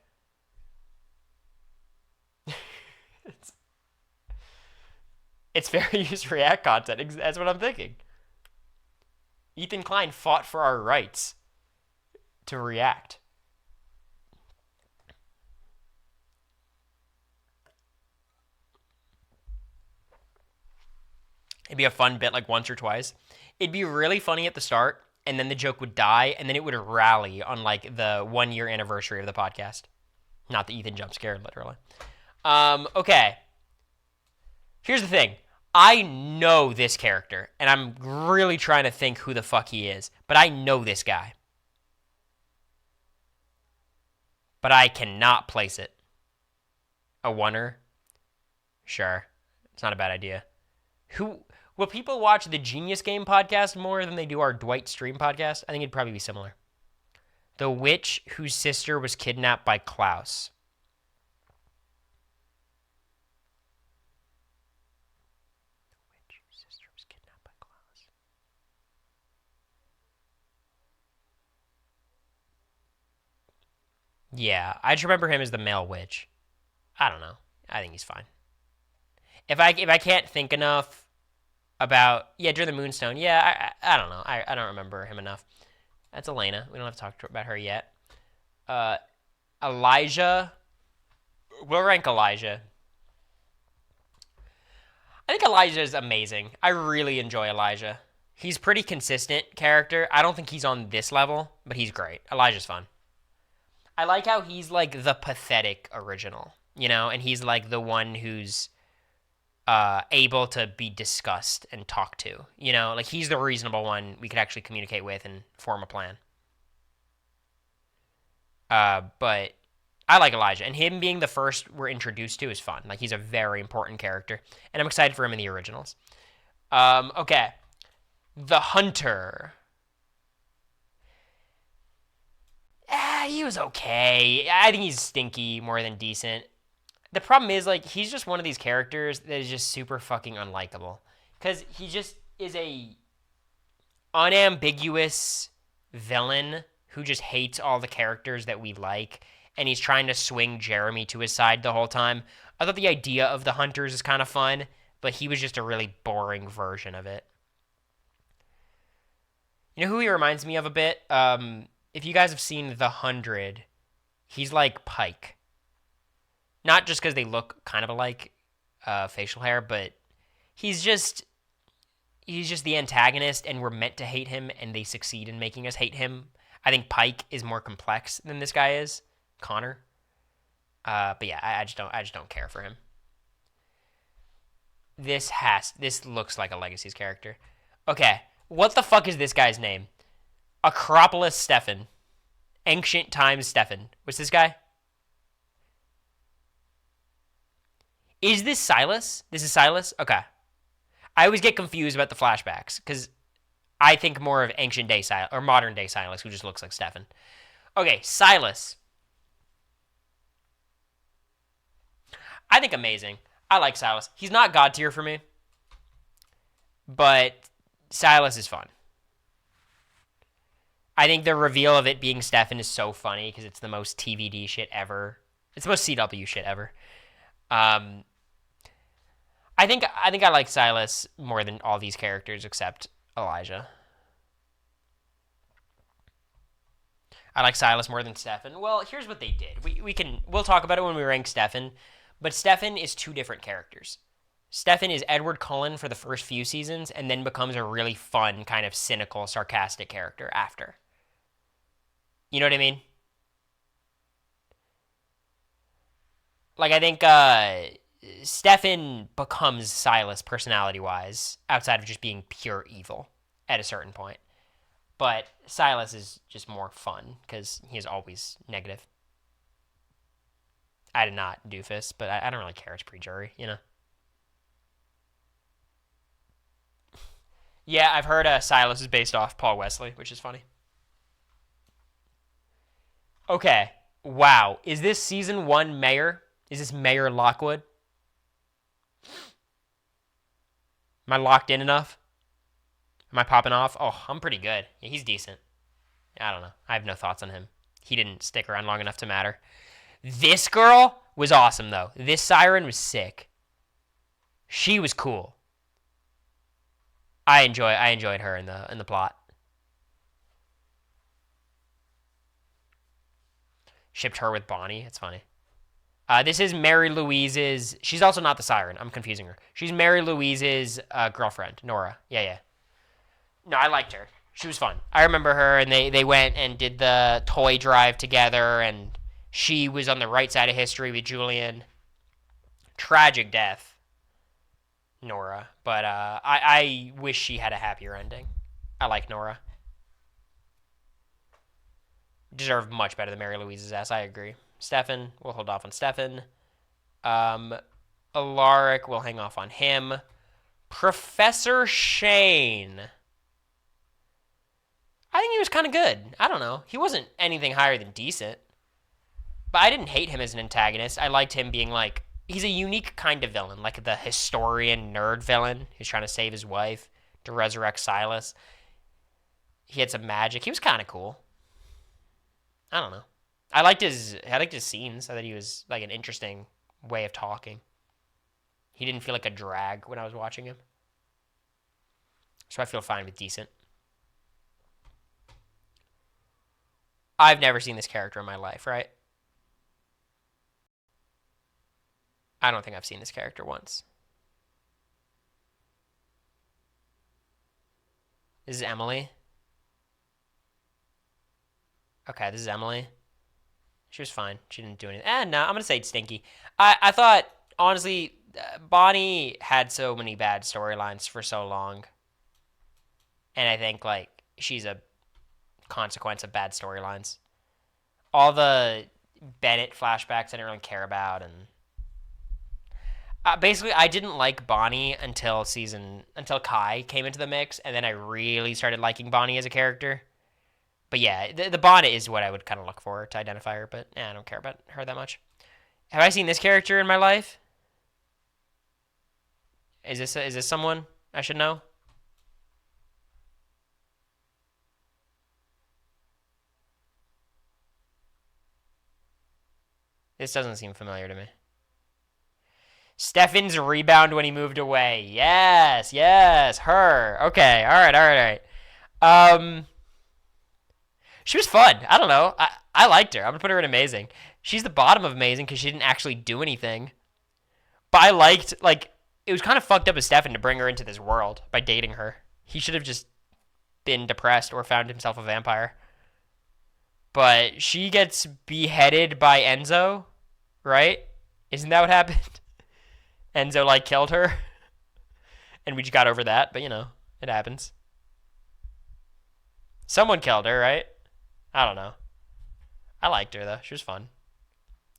It's fair use react content. That's what I'm thinking. Ethan Klein fought for our rights to react. It'd be a fun bit, like, once or twice. It'd be really funny at the start, and then the joke would die, and then it would rally on, like, the 1 year anniversary of the podcast. Not the Ethan jump scare, literally. Okay. Here's the thing. I know this character, and I'm really trying to think who the fuck he is, but I know this guy. But I cannot place it. A oneer? Sure. It's not a bad idea. Will people watch the Genius Game podcast more than they do our Dwight Stream podcast? I think it'd probably be similar. The witch whose sister was kidnapped by Klaus. Yeah, I just remember him as the male witch. I don't know. I think he's fine. If I can't think enough about during the Moonstone, I don't know. I don't remember him enough. That's Elena. We don't have to talk about her yet. Elijah. We'll rank Elijah. I think Elijah is amazing. I really enjoy Elijah. He's pretty consistent character. I don't think he's on this level, but he's great. Elijah's fun. I like how he's like the pathetic original, you know, and he's like the one who's able to be discussed and talked to. You know, like he's the reasonable one we could actually communicate with and form a plan. But I like Elijah, and him being the first we're introduced to is fun. Like he's a very important character, and I'm excited for him in the originals. Okay, the Hunter. He was okay. I think he's stinky more than decent. The problem is like he's just one of these characters that is just super fucking unlikable because he just is a unambiguous villain who just hates all the characters that we like, and he's trying to swing Jeremy to his side the whole time. I thought the idea of the Hunters is kind of fun, but he was just a really boring version of it. You know who he reminds me of a bit? If you guys have seen The 100, he's like Pike. Not just because they look kind of alike, facial hair, but he's just the antagonist, and we're meant to hate him, and they succeed in making us hate him. I think Pike is more complex than this guy is, Connor. But yeah, I just don't care for him. This looks like a Legacies character. Okay, what the fuck is this guy's name? Acropolis Stefan. Ancient Times Stefan. What's this guy? Is this Silas? This is Silas? Okay. I always get confused about the flashbacks because I think more of ancient day Silas or modern day Silas, who just looks like Stefan. Okay, Silas. I think amazing. I like Silas. He's not God tier for me, but Silas is fun. I think the reveal of it being Stefan is so funny because it's the most TVD shit ever. It's the most CW shit ever. I think I like Silas more than all these characters except Elijah. I like Silas more than Stefan. Well, here's what they did. We'll talk about it when we rank Stefan, but Stefan is two different characters. Stefan is Edward Cullen for the first few seasons and then becomes a really fun, kind of cynical, sarcastic character after. You know what I mean? Like, I think Stefan becomes Silas personality-wise outside of just being pure evil at a certain point. But Silas is just more fun because he is always negative. I did not doofus, but I don't really care. It's pre-jury, you know? Yeah, I've heard Silas is based off Paul Wesley, which is funny. Okay. Wow. Is this season 1 Mayor? Is this Mayor Lockwood? Am I locked in enough? Am I popping off? Oh, I'm pretty good. Yeah, he's decent. I don't know. I have no thoughts on him. He didn't stick around long enough to matter. This girl was awesome, though. This siren was sick. She was cool. I enjoyed her in the plot. Shipped her with Bonnie. It's funny. This is Mary Louise's. She's also not the siren. I'm confusing her. She's Mary Louise's girlfriend, Nora. Yeah. No, I liked her. She was fun. I remember her, and they went and did the toy drive together, and she was on the right side of history with Julian. Tragic death, Nora. But I wish she had a happier ending. I like Nora. Deserved much better than Mary Louise's ass. I agree. Stefan, we'll hold off on Stefan. Alaric, we'll hang off on him. Professor Shane. I think he was kind of good. I don't know. He wasn't anything higher than decent. But I didn't hate him as an antagonist. I liked him being like, he's a unique kind of villain, like the historian nerd villain who's trying to save his wife to resurrect Silas. He had some magic. He was kind of cool. I don't know. I liked his scenes. I thought he was like an interesting way of talking. He didn't feel like a drag when I was watching him. So I feel fine with decent. I've never seen this character in my life, right? I don't think I've seen this character once. This is Emily. Okay, this is Emily. She was fine. She didn't do anything. No, I'm gonna say it's stinky. I thought honestly, Bonnie had so many bad storylines for so long, and I think like she's a consequence of bad storylines. All the Bennett flashbacks I didn't really care about, and basically I didn't like Bonnie until Kai came into the mix, and then I really started liking Bonnie as a character. But yeah, the bonnet is what I would kind of look for to identify her, but I don't care about her that much. Have I seen this character in my life? Is this someone I should know? This doesn't seem familiar to me. Stefan's rebound when he moved away. Yes, yes, her. Okay, all right, all right, all right. She was fun. I don't know. I liked her. I'm gonna put her in amazing. She's the bottom of amazing because she didn't actually do anything. But I liked like it was kind of fucked up of Stefan to bring her into this world by dating her. He should have just been depressed or found himself a vampire. But she gets beheaded by Enzo, right? Isn't that what happened? Enzo like killed her, and we just got over that. But it happens. Someone killed her, right? I don't know. I liked her though. She was fun.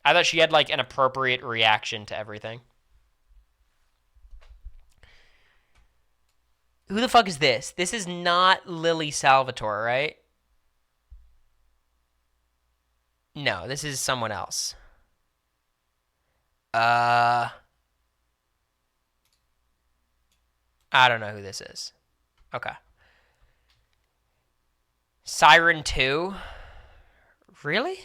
I thought she had like an appropriate reaction to everything. Who the fuck is this? This is not Lily Salvatore, right? No, this is someone else. I don't know who this is. Okay. Siren 2? Really?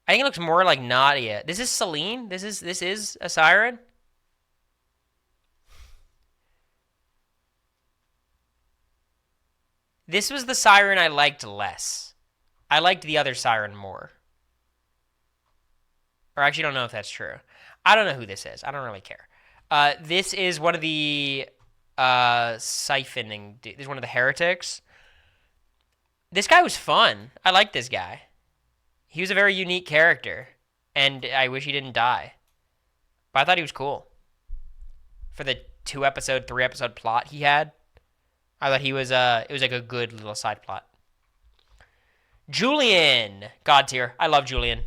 I think it looks more like Nadia. This is Celine? This is a siren? This was the siren I liked less. I liked the other siren more. Or I actually don't know if that's true. I don't know who this is. I don't really care. This is one of the siphoning. This is one of the heretics. This guy was fun. I like this guy. He was a very unique character, and I wish he didn't die. But I thought he was cool for the 2 episode, 3 episode plot he had. I thought he was it was like a good little side plot. Julian, God tier. I love Julian.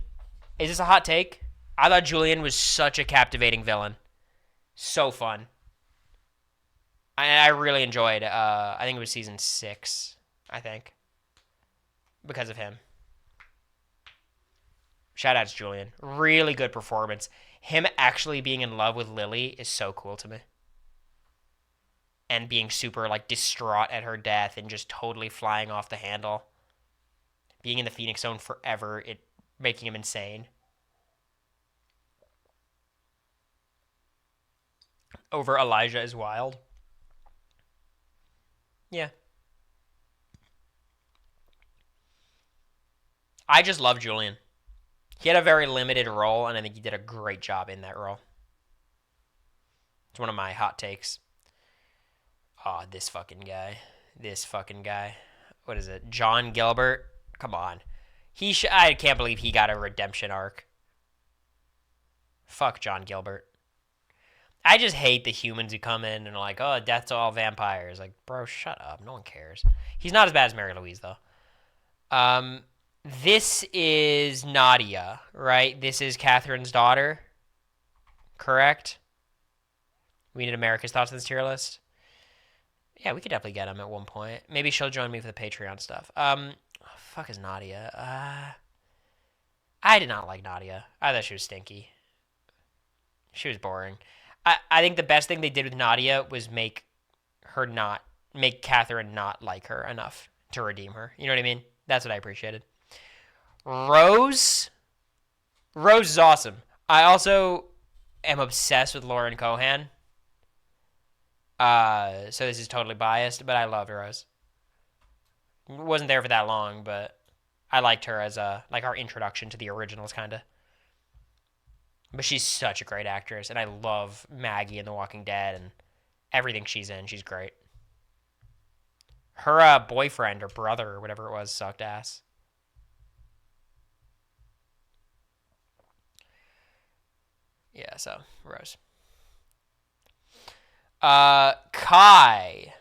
Is this a hot take? I thought Julian was such a captivating villain. So fun. I really enjoyed. I think it was season 6. I think because of him. Shout out to Julian. Really good performance. Him actually being in love with Lily is so cool to me. And being super like distraught at her death and just totally flying off the handle. Being in the Phoenix Zone forever, it making him insane. Over Elijah is wild. Yeah. I just love Julian. He had a very limited role, and I think he did a great job in that role. It's one of my hot takes. Oh, this fucking guy. This fucking guy. What is it? John Gilbert? Come on. I can't believe he got a redemption arc. Fuck John Gilbert. I just hate the humans who come in and are like, oh, death to all vampires. Like, bro, shut up. No one cares. He's not as bad as Mary Louise, though. This is Nadia, right? This is Catherine's daughter. Correct? We need America's thoughts on this tier list. Yeah, we could definitely get him at one point. Maybe she'll join me for the Patreon stuff. Fuck is Nadia? I did not like Nadia. I thought she was stinky. She was boring. I think the best thing they did with Nadia was make Catherine not like her enough to redeem her. You know what I mean? That's what I appreciated. Rose is awesome. I also am obsessed with Lauren Cohan. So this is totally biased, but I loved Rose. Wasn't there for that long, but I liked her as like our introduction to the originals, kind of. But she's such a great actress, and I love Maggie in The Walking Dead and everything she's in. She's great. Her boyfriend or brother or whatever it was sucked ass. Yeah, so Rose. Kai.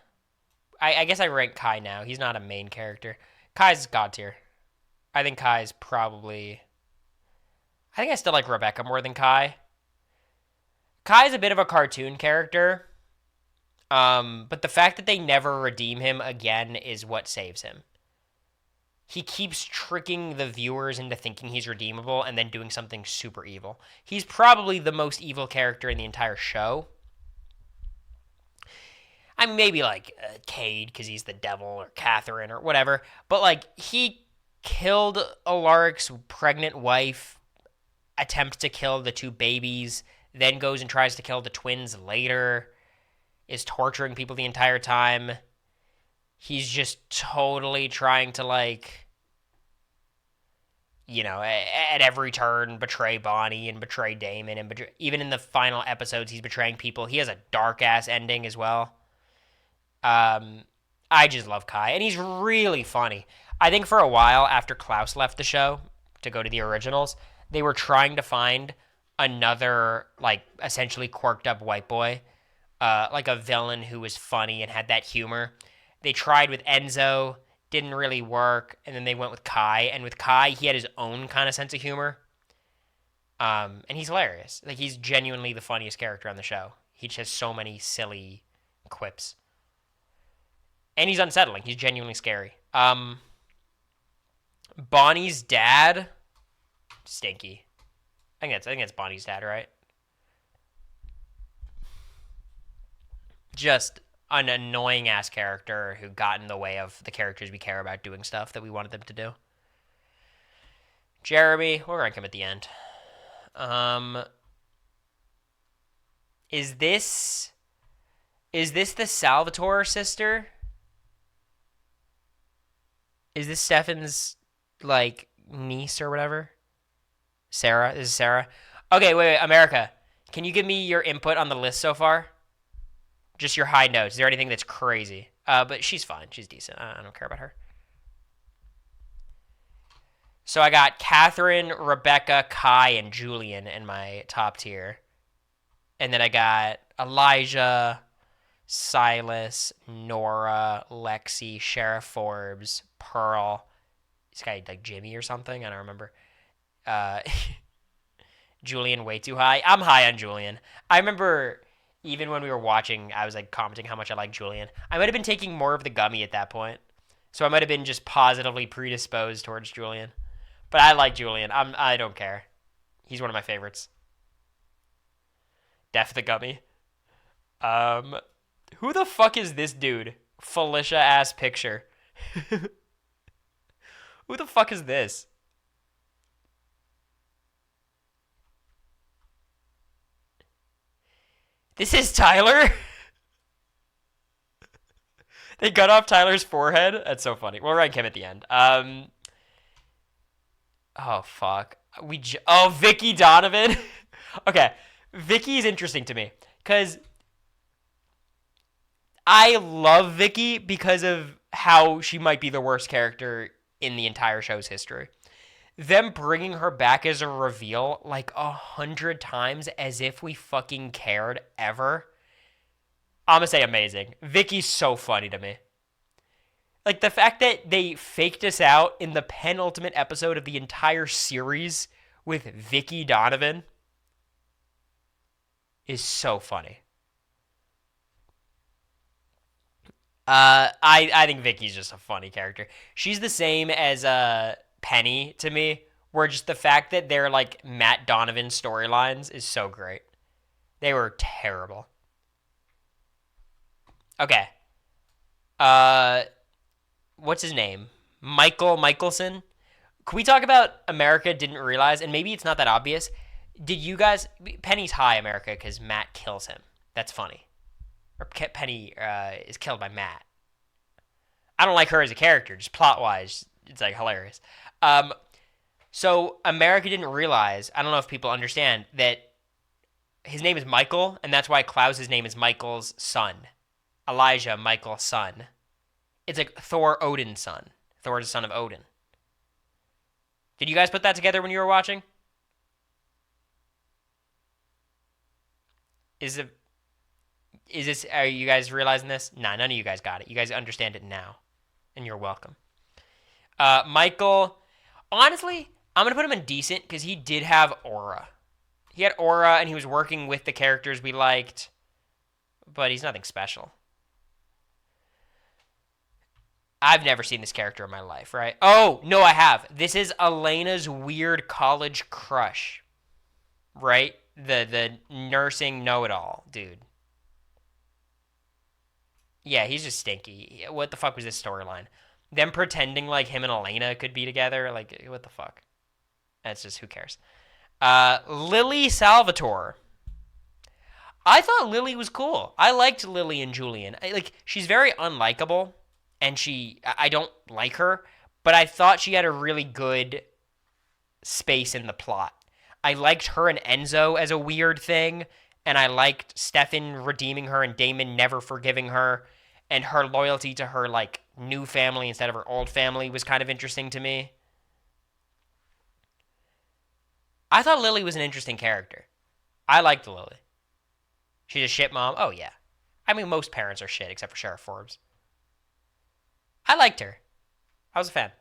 I guess I rank Kai now. He's not a main character. Kai's god tier. I think Kai's probably. I think I still like Rebecca more than Kai. Kai's a bit of a cartoon character, but the fact that they never redeem him again is what saves him. He keeps tricking the viewers into thinking he's redeemable and then doing something super evil. He's probably the most evil character in the entire show. I mean, maybe like Cade because he's the devil or Catherine or whatever, but like he killed Alaric's pregnant wife, attempts to kill the two babies, then goes and tries to kill the twins later, is torturing people the entire time. He's just totally trying to, like, you know, at every turn betray Bonnie and betray Damon. And even in the final episodes, he's betraying people. He has a dark-ass ending as well. I just love Kai. And he's really funny. I think for a while after Klaus left the show to go to the originals, they were trying to find another, like, essentially quirked up white boy, like a villain who was funny and had that humor. They tried with Enzo, didn't really work, and then they went with Kai. And with Kai, he had his own kind of sense of humor, and he's hilarious. Like, he's genuinely the funniest character on the show. He just has so many silly quips, and he's unsettling. He's genuinely scary. Bonnie's dad, stinky. I think it's Bonnie's dad, right? Just an annoying ass character who got in the way of the characters we care about doing stuff that we wanted them to do. Jeremy, we'll rank him at the end. Is this the Salvatore sister? Is this Stefan's like niece or whatever? Sarah? This is Sarah. Okay, wait, America. Can you give me your input on the list so far? Just your high notes. Is there anything that's crazy? But she's fine. She's decent. I don't care about her. So I got Catherine, Rebecca, Kai, and Julian in my top tier. And then I got Elijah, Silas, Nora, Lexi, Sheriff Forbes, Pearl. This guy like Jimmy or something. I don't remember. Julian way too high. I'm high on Julian. I remember even when we were watching, I was like commenting how much I like Julian. I might have been taking more of the gummy at that point. So I might have been just positively predisposed towards Julian. But I like Julian. I don't care. He's one of my favorites. Def the gummy. Who the fuck is this dude? Felicia ass picture. Who the fuck is this? This is Tyler? They cut off Tyler's forehead? That's so funny. We'll rank him at the end. Oh, fuck. Vicky Donovan? Okay. Vicky is interesting to me. Because I love Vicky because of how she might be the worst character in the entire show's history. Them bringing her back as a reveal like 100 times as if we fucking cared ever. I'm gonna say amazing. Vicky's so funny to me. Like the fact that they faked us out in the penultimate episode of the entire series with Vicky Donovan is so funny. I think Vicky's just a funny character. She's the same as Penny to me, where just the fact that they're like Matt Donovan storylines is so great. They were terrible. Okay. What's his name? Michael Michelson. Can we talk about America didn't realize, and maybe it's not that obvious. Did you guys? Penny's high, America, because Matt kills him. That's funny. Or Penny is killed by Matt. I don't like her as a character, just plot wise, it's like hilarious. So America didn't realize. I don't know if people understand that his name is Michael, and that's why Klaus's name is Michael's son. Elijah, Michael's son. It's like Thor Odin's son. Thor is the son of Odin. Did you guys put that together when you were watching? Is it is this are you guys realizing this? Nah, none of you guys got it. You guys understand it now. And you're welcome. Michael, honestly, I'm gonna put him in decent because he did have aura. He had aura and he was working with the characters we liked, but he's nothing special. I've never seen this character in my life, right? Oh, no, I have. This is Elena's weird college crush, right? The nursing know-it-all dude. Yeah, he's just stinky. What the fuck was this storyline? Them pretending like him and Elena could be together? Like, what the fuck? That's just, who cares? Lily Salvatore. I thought Lily was cool. I liked Lily and Julian. She's very unlikable, and I don't like her, but I thought she had a really good space in the plot. I liked her and Enzo as a weird thing, and I liked Stefan redeeming her and Damon never forgiving her, and her loyalty to her like new family instead of her old family was kind of interesting to me. I thought Lily was an interesting character. I liked Lily. She's a shit mom. Oh yeah. I mean, most parents are shit except for Sheriff Forbes. I liked her. I was a fan.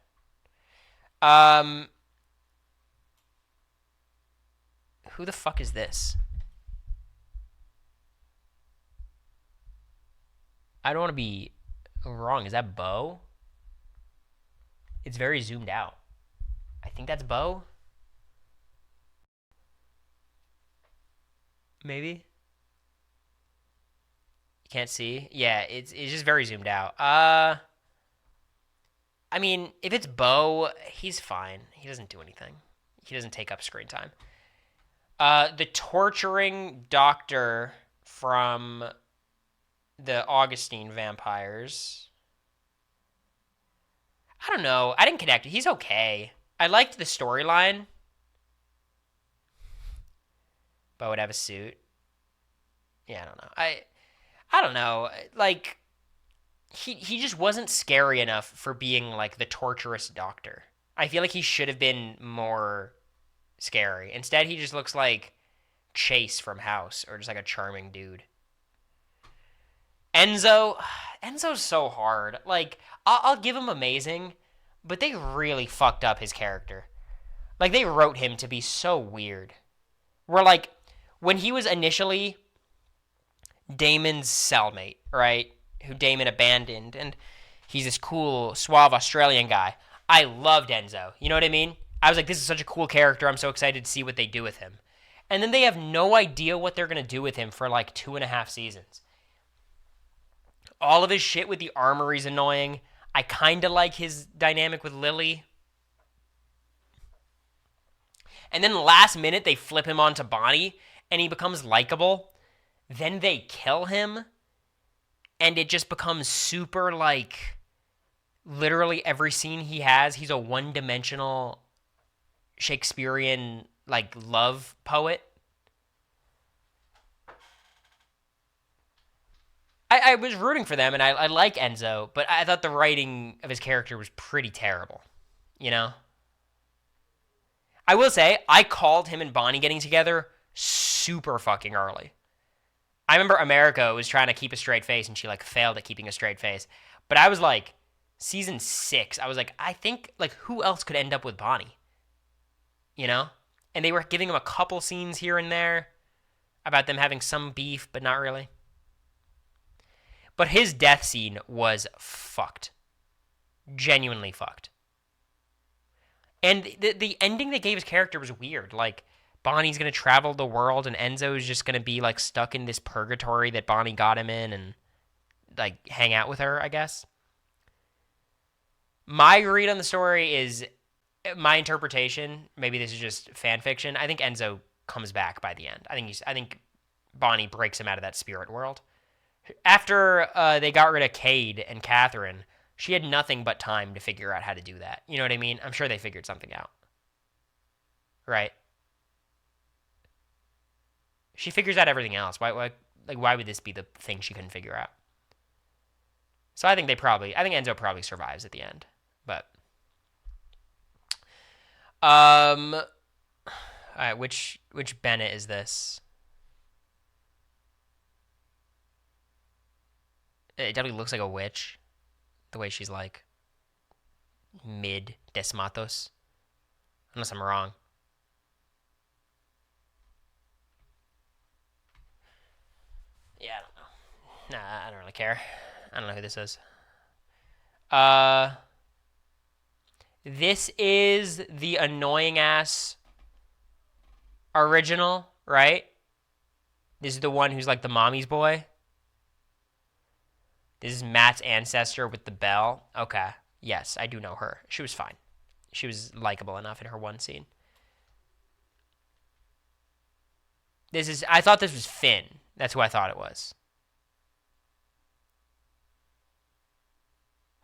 Um, who the fuck is this? I don't want to be wrong. Is that Bo? It's very zoomed out. I think that's Bo. Maybe. You can't see. Yeah, it's just very zoomed out. I mean, if it's Bo, he's fine. He doesn't do anything. He doesn't take up screen time. The torturing doctor from the Augustine vampires. I don't know. I didn't connect it. He's okay. I liked the storyline. Bo would have a suit. Yeah, I don't know. I don't know. Like he just wasn't scary enough for being like the torturous doctor. I feel like he should have been more scary. Instead, he just looks like Chase from House or just like a charming dude. Enzo, Enzo's so hard. Like I'll give him amazing, but they really fucked up his character. Like they wrote him to be so weird. Where like when he was initially Damon's cellmate, right? Who Damon abandoned, and he's this cool, suave Australian guy. I loved Enzo. You know what I mean? I was like, this is such a cool character. I'm so excited to see what they do with him. And then they have no idea what they're going to do with him for like 2.5 seasons. All of his shit with the armory is annoying. I kind of like his dynamic with Lily. And then last minute, they flip him onto Bonnie, and he becomes likable. Then they kill him, and it just becomes super, like, literally every scene he has, he's a one-dimensional Shakespearean, like, love poet. I was rooting for them, and I like Enzo, but I thought the writing of his character was pretty terrible, you know? I will say, I called him and Bonnie getting together super fucking early. I remember America was trying to keep a straight face, and she, like, failed at keeping a straight face. But I was, like, season 6, I was like, I think, like, who else could end up with Bonnie? You know? And they were giving him a couple scenes here and there about them having some beef, but not really. But his death scene was fucked. Genuinely fucked. And the ending they gave his character was weird. Like, Bonnie's going to travel the world, and Enzo's just going to be, like, stuck in this purgatory that Bonnie got him in and, like, hang out with her, I guess. My read on the story is, my interpretation, maybe this is just fan fiction, I think Enzo comes back by the end. I think Bonnie breaks him out of that spirit world. After they got rid of Cade and Catherine, she had nothing but time to figure out how to do that. You know what I mean? I'm sure they figured something out. Right? She figures out everything else. Why would this be the thing she couldn't figure out? So I think Enzo probably survives at the end. But all right, which Bennett is this? It definitely looks like a witch. The way she's like mid Desmatos. Unless I'm wrong. Yeah, I don't know. Nah, I don't really care. I don't know who this is. Uh, this is the annoying ass original, right? This is the one who's like the mommy's boy. This is Matt's ancestor with the bell. Okay. Yes, I do know her. She was fine. She was likable enough in her one scene. I thought this was Finn. That's who I thought it was.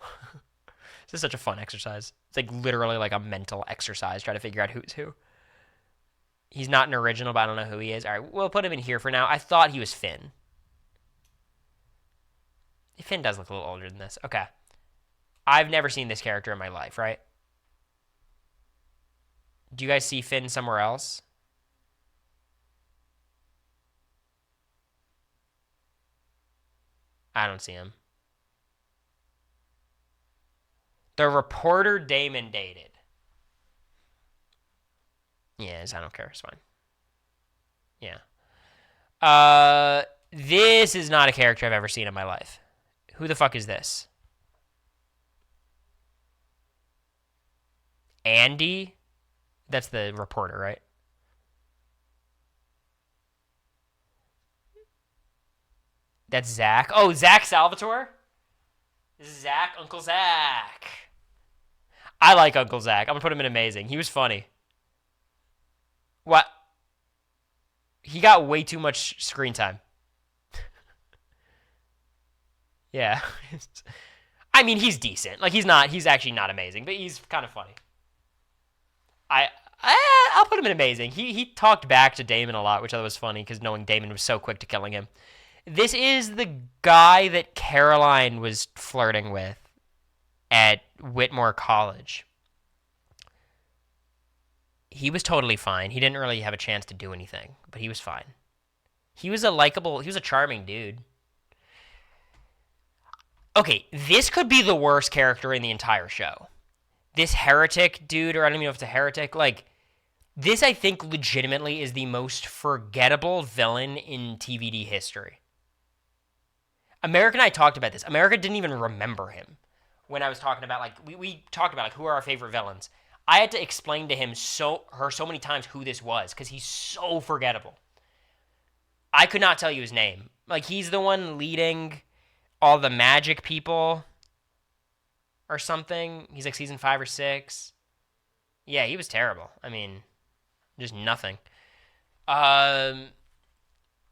This is such a fun exercise. It's like literally like a mental exercise trying to figure out who's who. He's not an original, but I don't know who he is. All right, we'll put him in here for now. I thought he was Finn. Finn does look a little older than this. Okay. I've never seen this character in my life, right? Do you guys see Finn somewhere else? I don't see him. The reporter Damon dated. Yes, I don't care. It's fine. Yeah. This is not a character I've ever seen in my life. Who the fuck is this? Andy? That's the reporter, right? That's Zach. Oh, Zach Salvatore? This is Zach, Uncle Zach. I like Uncle Zach. I'm gonna put him in amazing. He was funny. What? He got way too much screen time. Yeah. I mean, he's decent. Like he's actually not amazing, but he's kind of funny. I I'll put him in amazing. He talked back to Damon a lot, which I thought was funny because knowing Damon was so quick to killing him. This is the guy that Caroline was flirting with at Whitmore College. He was totally fine. He didn't really have a chance to do anything, but he was fine. He was a charming dude. Okay, this could be the worst character in the entire show. This heretic dude, or I don't even know if it's a heretic, like, this I think legitimately is the most forgettable villain in TVD history. America and I talked about this. America didn't even remember him when I was talking about, like, we talked about, like, who are our favorite villains. I had to explain to him so many times who this was because he's so forgettable. I could not tell you his name. Like, he's the one leading all the magic people or something. He's like season 5 or 6. Yeah, he was terrible. I mean, just nothing.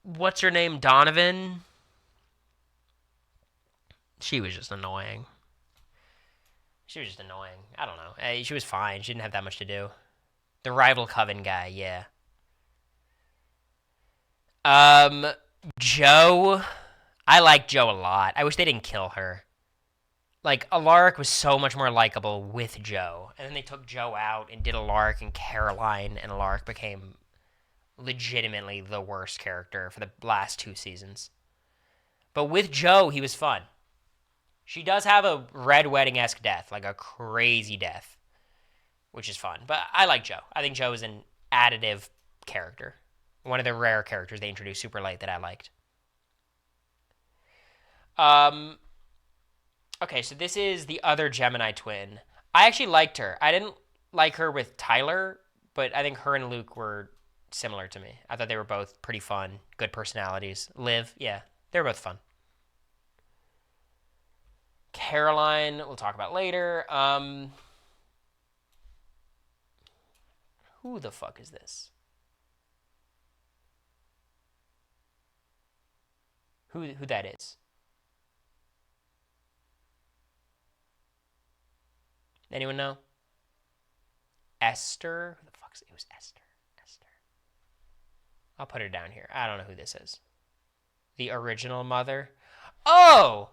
What's her name? Donovan? She was just annoying. I don't know. She was fine. She didn't have that much to do. The rival coven guy, yeah. Joe. I like Joe a lot. I wish they didn't kill her. Like, Alaric was so much more likable with Joe. And then they took Joe out and did Alaric and Caroline, and Alaric became legitimately the worst character for the last 2 seasons. But with Joe, he was fun. She does have a Red Wedding-esque death, like a crazy death, which is fun. But I like Joe. I think Joe is an additive character. One of the rare characters they introduced super late that I liked. Okay, so this is the other Gemini twin. I actually liked her. I didn't like her with Tyler, but I think her and Luke were similar to me. I thought they were both pretty fun, good personalities. Liv, yeah, they were both fun. Caroline, we'll talk about later. Who the fuck is this? Who that is? Anyone know? Esther? Who the fuck's it? It was Esther. I'll put her down here. I don't know who this is. The original mother. Oh!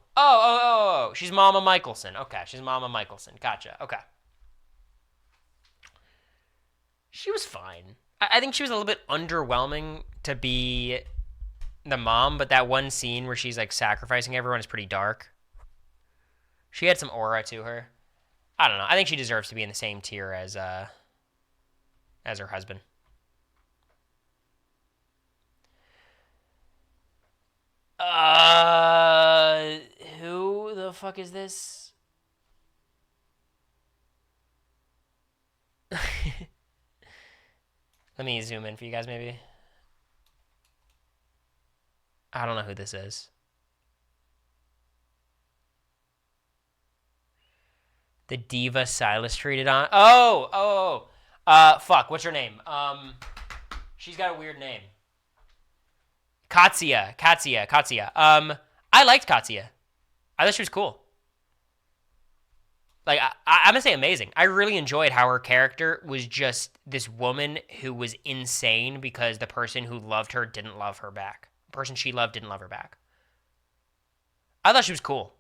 she's Mama Michelson. Okay, she's Mama Michelson. Gotcha. Okay. She was fine. I think she was a little bit underwhelming to be the mom, but that one scene where she's like sacrificing everyone is pretty dark. She had some aura to her. I don't know. I think she deserves to be in the same tier as her husband. Who the fuck is this? Let me zoom in for you guys, maybe. I don't know who this is. The diva Silas treated on. Fuck. What's her name? She's got a weird name. Katsuya. I liked Katsuya. I thought she was cool. Like, I'm gonna say amazing. I really enjoyed how her character was just this woman who was insane because the person who loved her didn't love her back. The person she loved didn't love her back. I thought she was cool.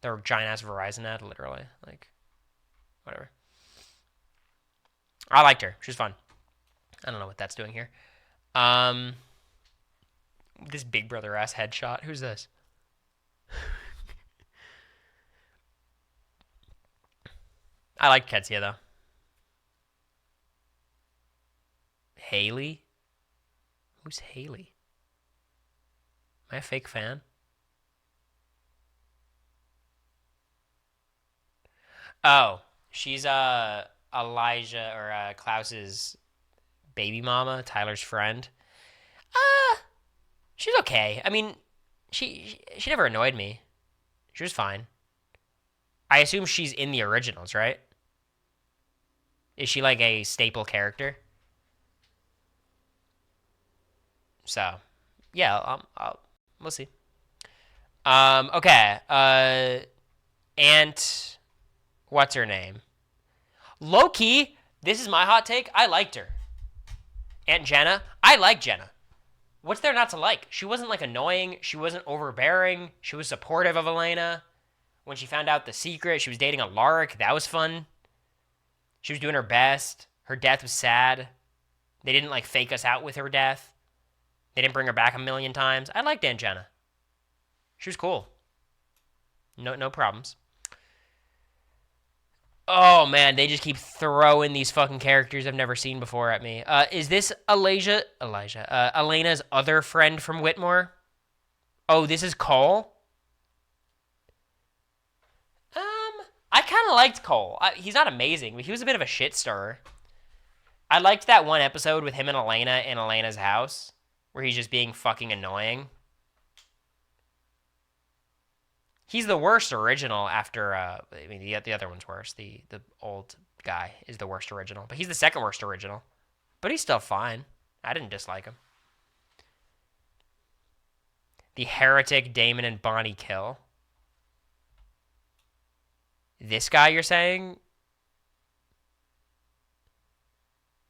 The giant ass Verizon ad, literally. Like, whatever. I liked her. She was fun. I don't know what that's doing here. This Big Brother ass headshot. Who's this? I like Ketsia though. Haley? Who's Haley? Am I a fake fan? Oh, she's Elijah or Klaus's baby mama, Tyler's friend. She's okay. I mean, she never annoyed me. She was fine. I assume she's in the originals, right? Is she like a staple character? So, yeah, we'll see. Okay. Aunt, what's her name? Low-key, this is my hot take. I liked her. Aunt Jenna. I like Jenna. What's there not to like? She wasn't like annoying. She wasn't overbearing. She was supportive of Elena. When she found out the secret, she was dating a Lark. That was fun. She was doing her best. Her death was sad. They didn't like fake us out with her death. They didn't bring her back a million times. I liked Aunt Jenna. She was cool. No problems. Oh man, they just keep throwing these fucking characters I've never seen before at me. Is this Elena's other friend from Whitmore? Oh, this is Cole? I kind of liked Cole. He's not amazing, but he was a bit of a shit stirrer. I liked that one episode with him and Elena in Elena's house, where he's just being fucking annoying. He's the worst original after, I mean, the other one's worse. The old guy is the worst original. But he's the second worst original. But he's still fine. I didn't dislike him. The Heretic, Damon, and Bonnie kill. This guy you're saying?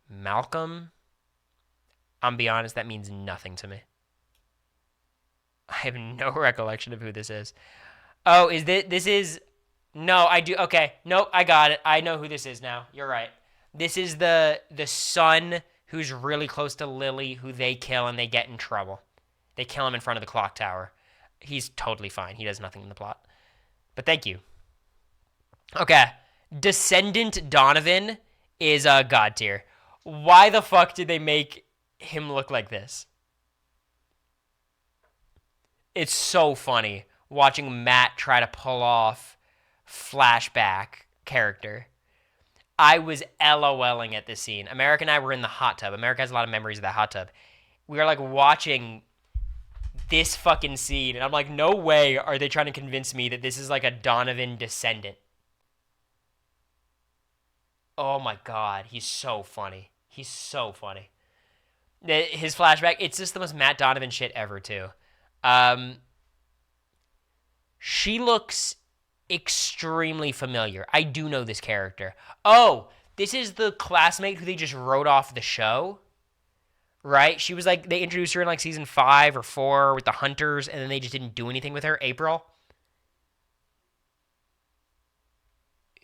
Malcolm? I'm be honest, that means nothing to me. I have no recollection of who this is. Oh, is this is... No, I do... Okay, nope, I got it. I know who this is now. You're right. This is the son who's really close to Lily, who they kill and they get in trouble. They kill him in front of the clock tower. He's totally fine. He does nothing in the plot. But thank you. Okay. Descendant Donovan is God tier. Why the fuck did they make him look like this? It's so funny watching Matt try to pull off flashback character. I was LOLing at this scene. America and I were in the hot tub. America has a lot of memories of that hot tub. We were like watching this fucking scene, and I'm like, no way are they trying to convince me that this is like a Donovan descendant. Oh my god, he's so funny. He's so funny. His flashback, it's just the most Matt Donovan shit ever, too. She looks extremely familiar. I do know this character. Oh, this is the classmate who they just wrote off the show, right? She was like, they introduced her in like season 5 or 4 with the Hunters, and then they just didn't do anything with her. April.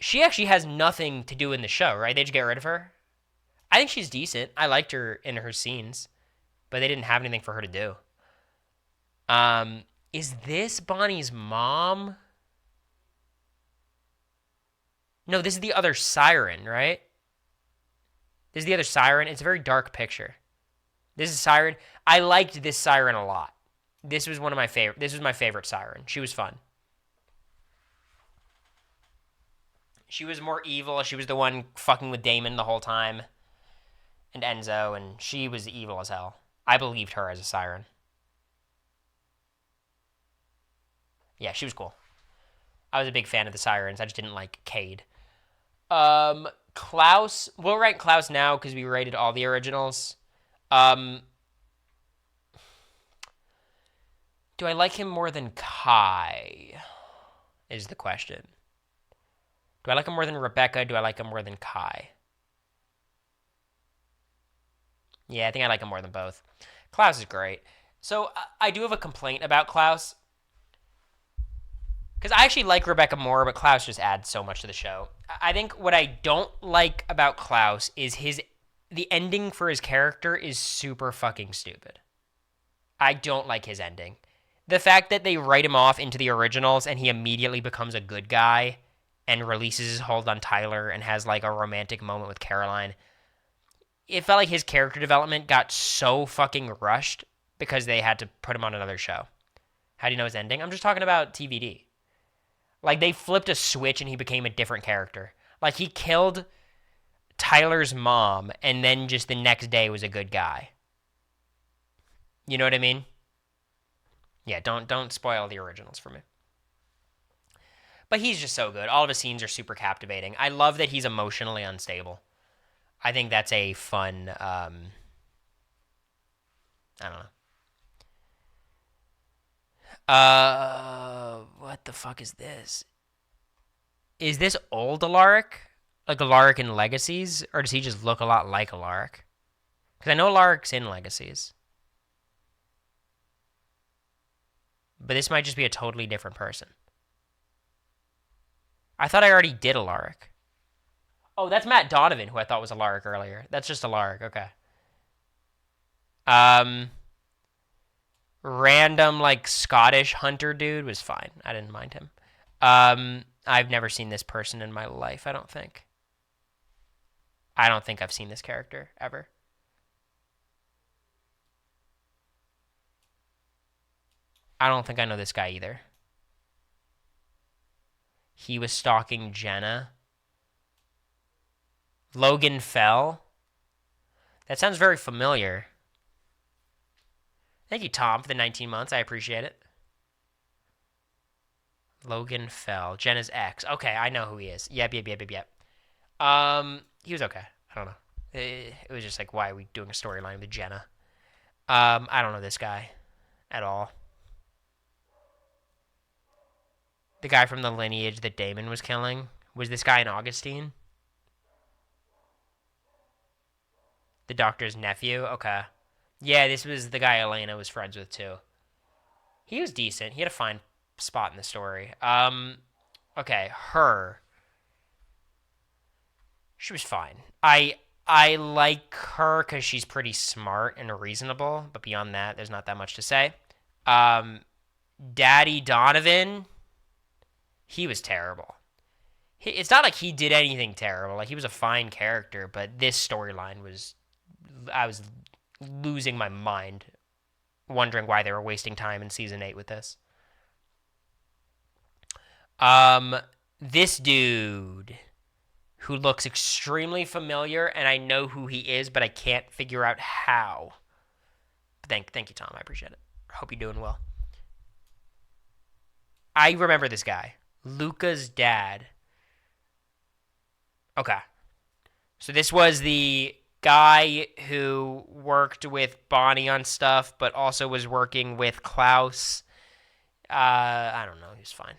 She actually has nothing to do in the show, right? They just get rid of her. I think she's decent. I liked her in her scenes, but they didn't have anything for her to do. Um, is this Bonnie's mom? No, this is the other siren, right? This is the other siren. It's a very dark picture. This is Siren. I liked this Siren a lot. This was one of my favorite. This was my favorite Siren. She was fun. She was more evil. She was the one fucking with Damon the whole time and Enzo, and she was evil as hell. I believed her as a Siren. Yeah, she was cool. I was a big fan of the Sirens. I just didn't like Cade. Klaus. We'll rank Klaus now because we rated all the originals. Um, do I like him more than Kai? Is the question. Do I like him more than Rebecca? Do I like him more than Kai? Yeah, I think I like him more than both. Klaus is great. So I do have a complaint about Klaus. Because I actually like Rebecca more, but Klaus just adds so much to the show. I think what I don't like about Klaus is the ending for his character is super fucking stupid. I don't like his ending. The fact that they write him off into the originals and he immediately becomes a good guy and releases his hold on Tyler and has like a romantic moment with Caroline. It felt like his character development got so fucking rushed because they had to put him on another show. How do you know his ending? I'm just talking about TVD. Like, they flipped a switch and he became a different character. Like, he killed Tyler's mom and then just the next day was a good guy. You know what I mean? Yeah, don't spoil the originals for me. But he's just so good. All of his scenes are super captivating. I love that he's emotionally unstable. I think that's a fun, I don't know. What the fuck is this? Is this old Alaric? Like Alaric in Legacies? Or does he just look a lot like Alaric? Because I know Alaric's in Legacies. But this might just be a totally different person. I thought I already did Alaric. Oh, that's Matt Donovan, who I thought was Alaric earlier. That's just Alaric, okay. Random, like, Scottish hunter dude was fine. I didn't mind him. I've never seen this person in my life, I don't think. I don't think I've seen this character, ever. I don't think I know this guy either. He was stalking Jenna. Logan Fell. That sounds very familiar. Thank you, Tom, for the 19 months. I appreciate it. Logan Fell. Jenna's ex. Okay, I know who he is. Yep. He was okay. I don't know. It was just like, why are we doing a storyline with Jenna? I don't know this guy at all. The guy from the lineage that Damon was killing. Was this guy an Augustine? The doctor's nephew? Okay. Yeah, this was the guy Elena was friends with, too. He was decent. He had a fine spot in the story. Okay, her. She was fine. I like her because she's pretty smart and reasonable, but beyond that, there's not that much to say. Daddy Donovan, he was terrible. It's not like he did anything terrible. Like, he was a fine character, but this storyline was... I was losing my mind, wondering why they were wasting time in Season 8 with this. This dude who looks extremely familiar, and I know who he is, but I can't figure out how. Thank you, Tom. I appreciate it. Hope you're doing well. I remember this guy. Luca's dad. Okay. So this was the guy who worked with Bonnie on stuff, but also was working with Klaus. I don't know. He was fine.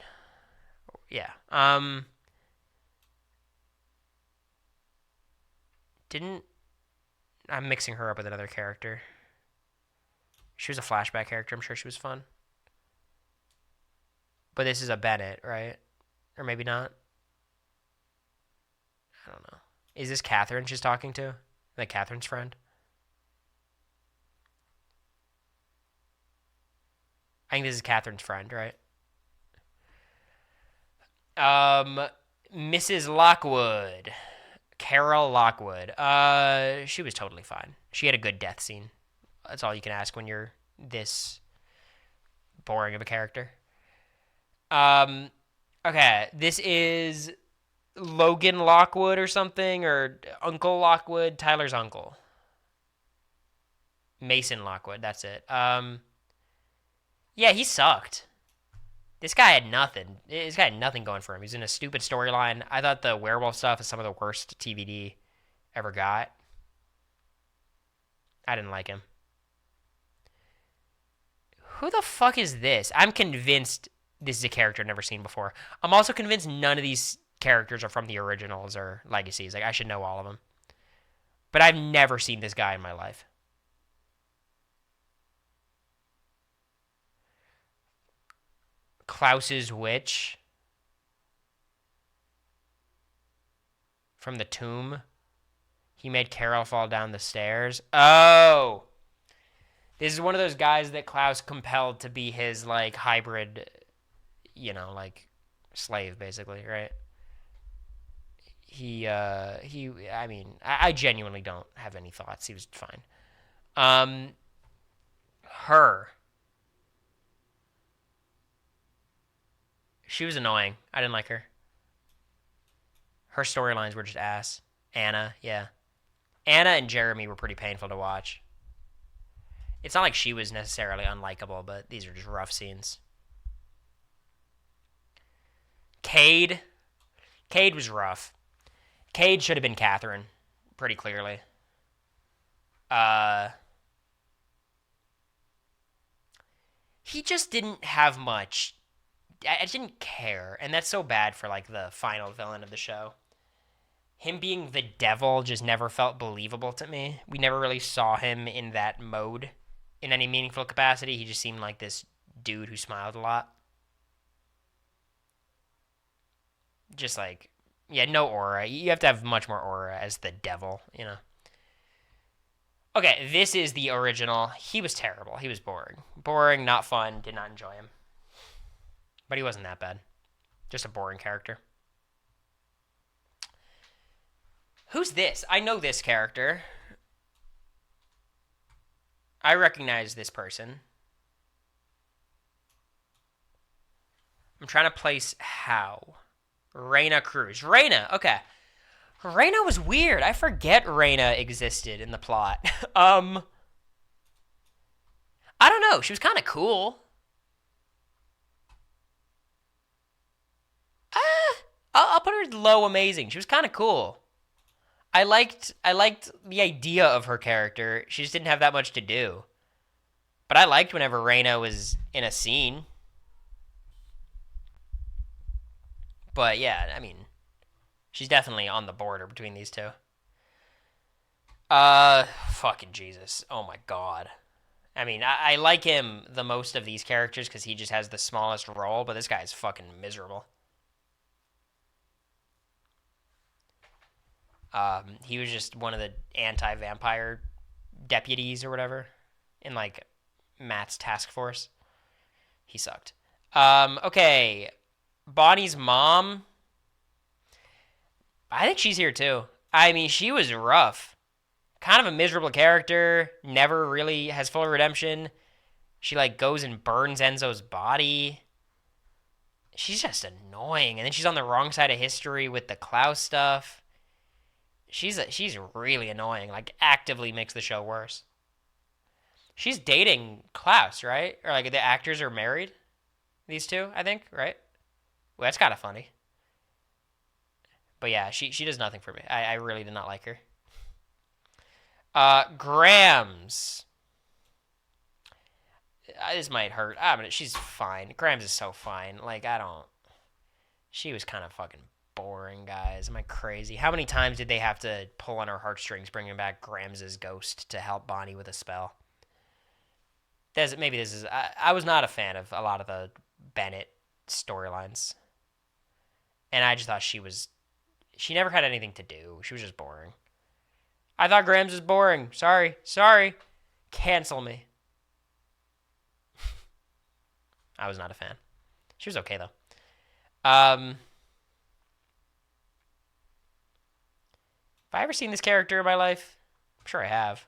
Yeah. I'm mixing her up with another character. She was a flashback character. I'm sure she was fun. But this is a Bennett, right? Or maybe not. I don't know. Is this Catherine she's talking to? Like Catherine's friend? I think this is Catherine's friend, right? Um, Mrs. Lockwood. Carol Lockwood. She was totally fine. She had a good death scene. That's all you can ask when you're this boring of a character. Um, okay, this is Logan Lockwood or something, or Uncle Lockwood, Tyler's uncle. Mason Lockwood, that's it. Yeah, he sucked. This guy had nothing. This guy had nothing going for him. He's in a stupid storyline. I thought the werewolf stuff is some of the worst TVD ever got. I didn't like him. Who the fuck is this? I'm convinced this is a character I've never seen before. I'm also convinced none of these characters are from the originals or legacies. Like, I should know all of them. But I've never seen this guy in my life. Klaus's witch from the tomb. He made Carol fall down the stairs. Oh, this is one of those guys that Klaus compelled to be his like hybrid, like slave basically, right? I mean, I genuinely don't have any thoughts. He was fine. Um, her. She was annoying. I didn't like her. Her storylines were just ass. Anna, yeah. Anna and Jeremy were pretty painful to watch. It's not like she was necessarily unlikable, but these are just rough scenes. Cade. Cade was rough. Cade should have been Catherine, pretty clearly. Uh, he just didn't have much. I didn't care, and that's so bad for like the final villain of the show. Him being the devil just never felt believable to me. We never really saw him in that mode in any meaningful capacity. He just seemed like this dude who smiled a lot. Just like, yeah, no aura. You have to have much more aura as the devil. Okay, this is the original. He was terrible. He was boring. Boring, not fun, did not enjoy him. But he wasn't that bad. Just a boring character. Who's this? I know this character. I recognize this person. I'm trying to place how. Reyna Cruz. Reyna, okay. Reyna was weird. I forget Reyna existed in the plot. I don't know. She was kind of cool. I'll put her low amazing. She was kind of cool. I liked the idea of her character. She just didn't have that much to do. But I liked whenever Reyna was in a scene. But yeah, I mean, she's definitely on the border between these two. Fucking Jesus. Oh my God. I mean, I like him the most of these characters because he just has the smallest role, but this guy's fucking miserable. He was just one of the anti-vampire deputies or whatever in like Matt's task force. He sucked. Okay, Bonnie's mom. I think she's here too. I mean, she was rough. Kind of a miserable character. Never really has full redemption. She like goes and burns Enzo's body. She's just annoying, and then she's on the wrong side of history with the Klaus stuff. She's really annoying. Like actively makes the show worse. She's dating Klaus, right? Or like the actors are married. These two, I think, right? Well, that's kind of funny. But yeah, she does nothing for me. I really did not like her. Grams. This might hurt. She's fine. Grams is so fine. Like I don't. She was kind of fucking boring, guys. Am I crazy? How many times did they have to pull on her heartstrings, bringing back Grams's ghost to help Bonnie with a spell? Maybe this is. I was not a fan of a lot of the Bennett storylines, and I just thought she She never had anything to do. She was just boring. I thought Grams was boring. Sorry. Cancel me. I was not a fan. She was okay though. Have I ever seen this character in my life? I'm sure I have.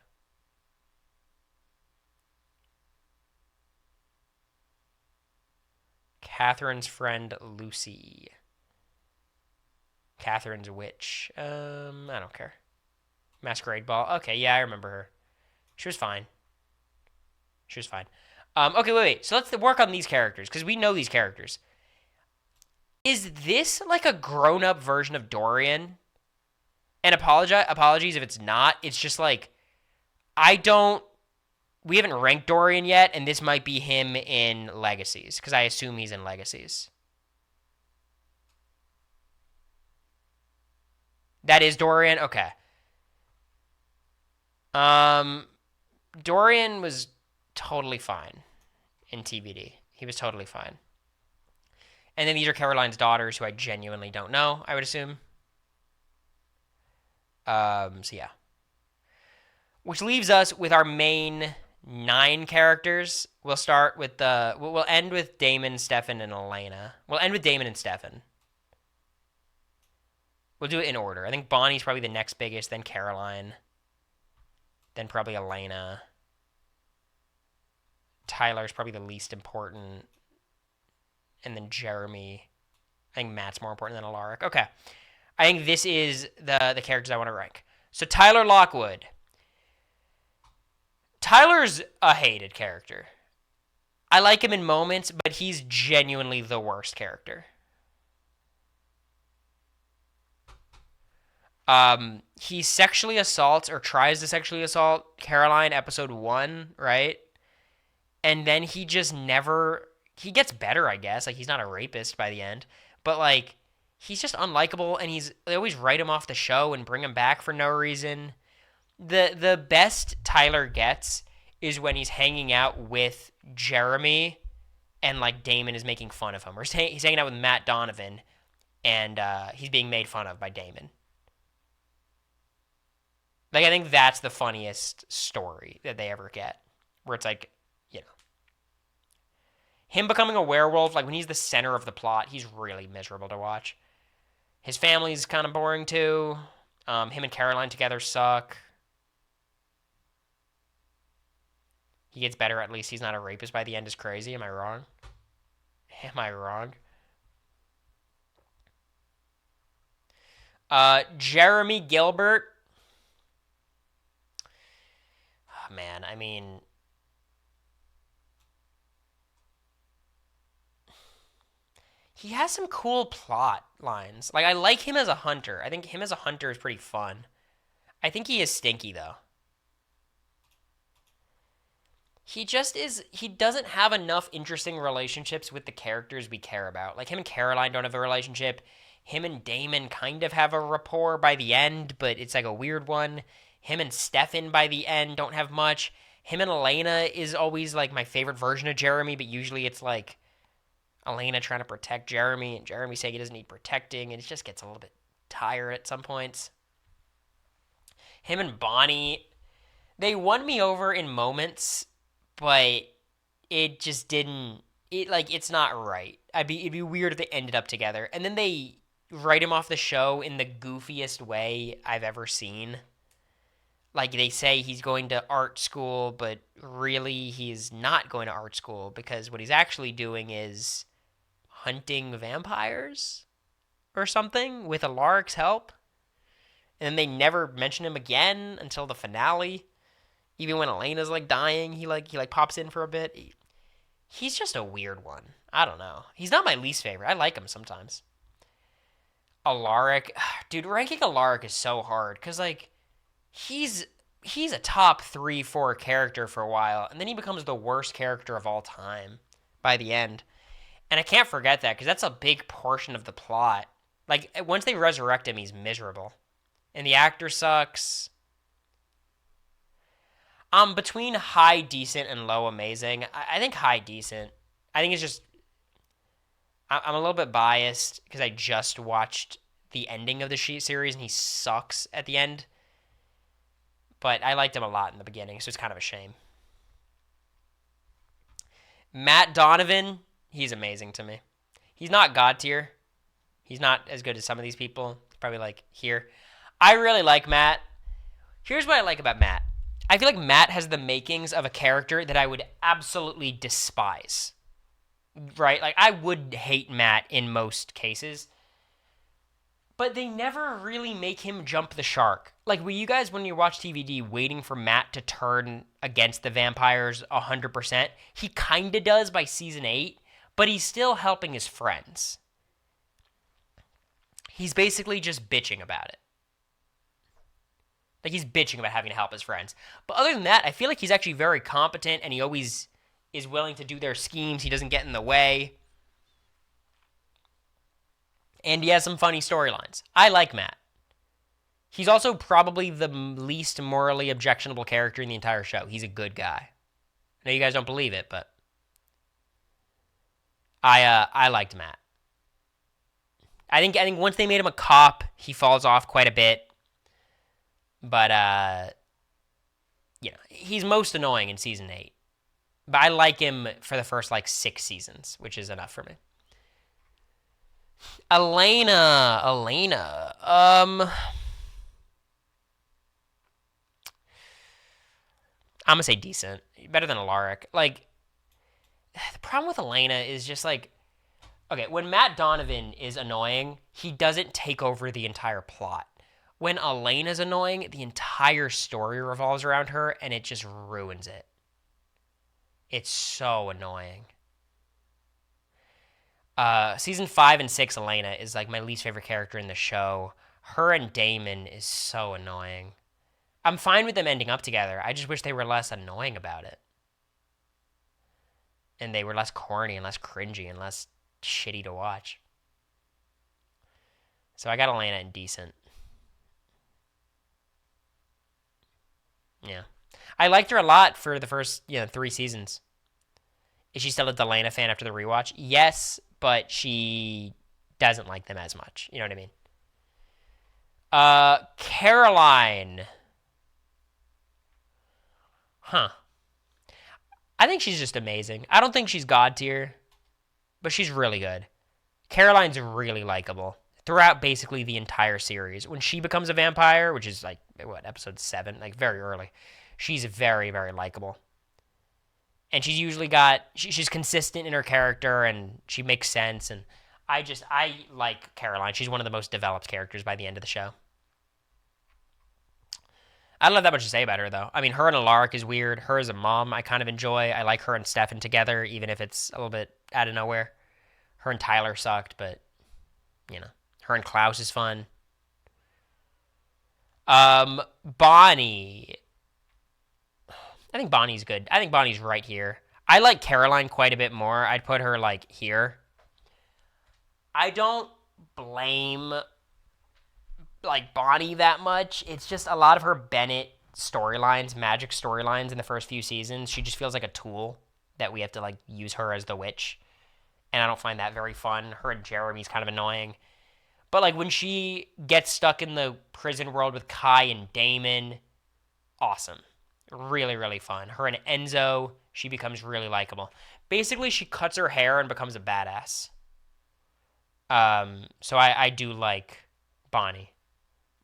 Catherine's friend Lucy. Catherine's witch. I don't care. Masquerade Ball. Okay, yeah, I remember her. She was fine. Okay, wait. So let's work on these characters because we know these characters. Is this like a grown-up version of Dorian? And apologies if it's not. It's just like I don't. We haven't ranked Dorian yet, and this might be him in Legacies because I assume he's in Legacies. That is Dorian. Okay. Dorian was totally fine in TBD. He was totally fine. And then these are Caroline's daughters, who I genuinely don't know. I would assume. So yeah. Which leaves us with our main 9 characters. We'll start with We'll end with Damon, Stefan, and Elena. We'll end with Damon and Stefan. We'll do it in order. I think Bonnie's probably the next biggest, then Caroline, then probably Elena. Tyler's probably the least important, and then Jeremy. I think Matt's more important than Alaric. Okay. I think this is the characters I want to rank. So Tyler Lockwood. Tyler's a hated character. I like him in moments, but he's genuinely the worst character. He sexually assaults or tries to sexually assault Caroline episode 1, right? And then he just never, he gets better, I guess. Like, he's not a rapist by the end, but like, he's just unlikable, and they always write him off the show and bring him back for no reason. The best Tyler gets is when he's hanging out with Jeremy and like Damon is making fun of him, or he's hanging out with Matt Donovan and he's being made fun of by Damon. Like, I think that's the funniest story that they ever get, where it's like, you know, him becoming a werewolf, like when he's the center of the plot, he's really miserable to watch. His family's kind of boring too. Him and Caroline together suck. He gets better, at least he's not a rapist by the end, is crazy. Am I wrong? Jeremy Gilbert. Oh, man, I mean, he has some cool plot lines. Like, I like him as a hunter. I think him as a hunter is pretty fun. I think he is stinky, though. He doesn't have enough interesting relationships with the characters we care about. Like, him and Caroline don't have a relationship. Him and Damon kind of have a rapport by the end, but it's like a weird one. Him and Stefan by the end don't have much. Him and Elena is always like my favorite version of Jeremy, but usually it's like Elena trying to protect Jeremy and Jeremy saying he doesn't need protecting, and it just gets a little bit tired at some points. Him and Bonnie, they won me over in moments, but it just didn't. It's not right. It'd be weird if they ended up together, and then they write him off the show in the goofiest way I've ever seen. Like, they say he's going to art school, but really he's not going to art school because what he's actually doing is hunting vampires or something with Alaric's help. And then they never mention him again until the finale. Even when Elena's like dying, he pops in for a bit. He's just a weird one. I don't know. He's not my least favorite. I like him sometimes. Alaric, dude, ranking Alaric is so hard because like he's a top 3-4 character for a while, and then he becomes the worst character of all time by the end. And I can't forget that because that's a big portion of the plot. Like, once they resurrect him, he's miserable. And the actor sucks. Between high decent and low amazing, I think high decent. I think it's just, I'm a little bit biased because I just watched the ending of the series, and he sucks at the end. But I liked him a lot in the beginning, so it's kind of a shame. Matt Donovan, he's amazing to me. He's not God tier. He's not as good as some of these people. Probably like here. I really like Matt. Here's what I like about Matt. I feel like Matt has the makings of a character that I would absolutely despise. Right? Like, I would hate Matt in most cases. But they never really make him jump the shark. Like, were you guys, when you watch TVD, waiting for Matt to turn against the vampires 100%? He kind of does by season 8, but he's still helping his friends. He's basically just bitching about it. Like, he's bitching about having to help his friends. But other than that, I feel like he's actually very competent, and he always is willing to do their schemes. He doesn't get in the way. And he has some funny storylines. I like Matt. He's also probably the least morally objectionable character in the entire show. He's a good guy. I know you guys don't believe it, but I liked Matt. I think once they made him a cop, he falls off quite a bit. But he's most annoying in season 8. But I like him for the first 6 seasons, which is enough for me. Elena. I'm gonna say decent. Better than Alaric. The problem with Elena is just okay, when Matt Donovan is annoying, he doesn't take over the entire plot. When Elena's annoying, the entire story revolves around her, and it just ruins it. It's so annoying. Season 5 and 6, Elena is my least favorite character in the show. Her and Damon is so annoying. I'm fine with them ending up together. I just wish they were less annoying about it. And they were less corny and less cringy and less shitty to watch. So I got Elena in decent. Yeah. I liked her a lot for the first 3 seasons. Is she still a Delana fan after the rewatch? Yes, but she doesn't like them as much. You know what I mean? Caroline. Huh. I think she's just amazing. I don't think she's God tier, but she's really good. Caroline's really likable throughout basically the entire series. When she becomes a vampire, which is episode 7, very early, she's very, very likable. And she's usually she's consistent in her character, and she makes sense, and I like Caroline. She's one of the most developed characters by the end of the show. I don't have that much to say about her, though. I mean, her and Alaric is weird. Her as a mom, I kind of enjoy. I like her and Stefan together, even if it's a little bit out of nowhere. Her and Tyler sucked, but, her and Klaus is fun. Bonnie. I think Bonnie's good. I think Bonnie's right here. I like Caroline quite a bit more. I'd put her, here. I don't blame, Bonnie that much. It's just a lot of her Bennett storylines, magic storylines in the first few seasons. She just feels like a tool that we have to, use her as the witch. And I don't find that very fun. Her and Jeremy's kind of annoying. But, when she gets stuck in the prison world with Kai and Damon, awesome. Really, really fun. Her and Enzo, she becomes really likable. Basically, she cuts her hair and becomes a badass. So I do like Bonnie.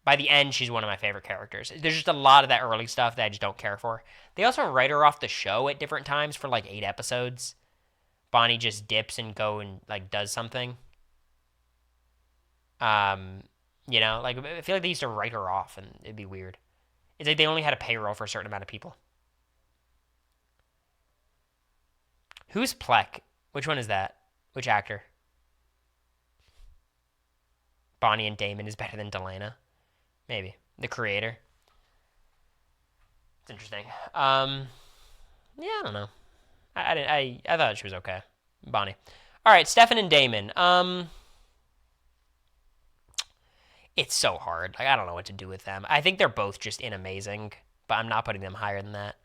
By the end, she's one of my favorite characters. There's just a lot of that early stuff that I just don't care for. They also write her off the show at different times for 8 episodes. Bonnie just dips and does something. I feel like they used to write her off, and it'd be weird. It's they only had a payroll for a certain amount of people. Who's Plek? Which one is that? Which actor? Bonnie and Damon is better than Delana? Maybe. The creator? It's interesting. I don't know. I thought she was okay. Bonnie. All right, Stefan and Damon. It's so hard. I don't know what to do with them. I think they're both just amazing, but I'm not putting them higher than that.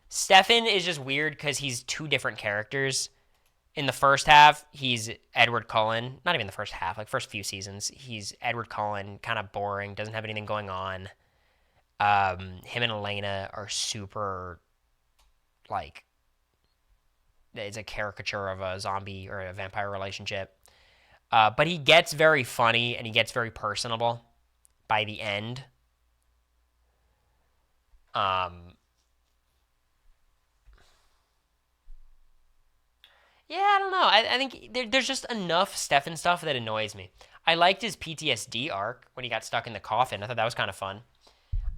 Stefan is just weird because he's 2 different characters, In the first half, he's Edward Cullen. Not even the first half, like first few seasons. He's Edward Cullen, kind of boring, doesn't have anything going on. Him and Elena are super, like, it's a caricature of a zombie or a vampire relationship. But he gets very funny and he gets very personable by the end. Yeah, I don't know. I think there's just enough Stefan stuff that annoys me. I liked his PTSD arc when he got stuck in the coffin. I thought that was kind of fun.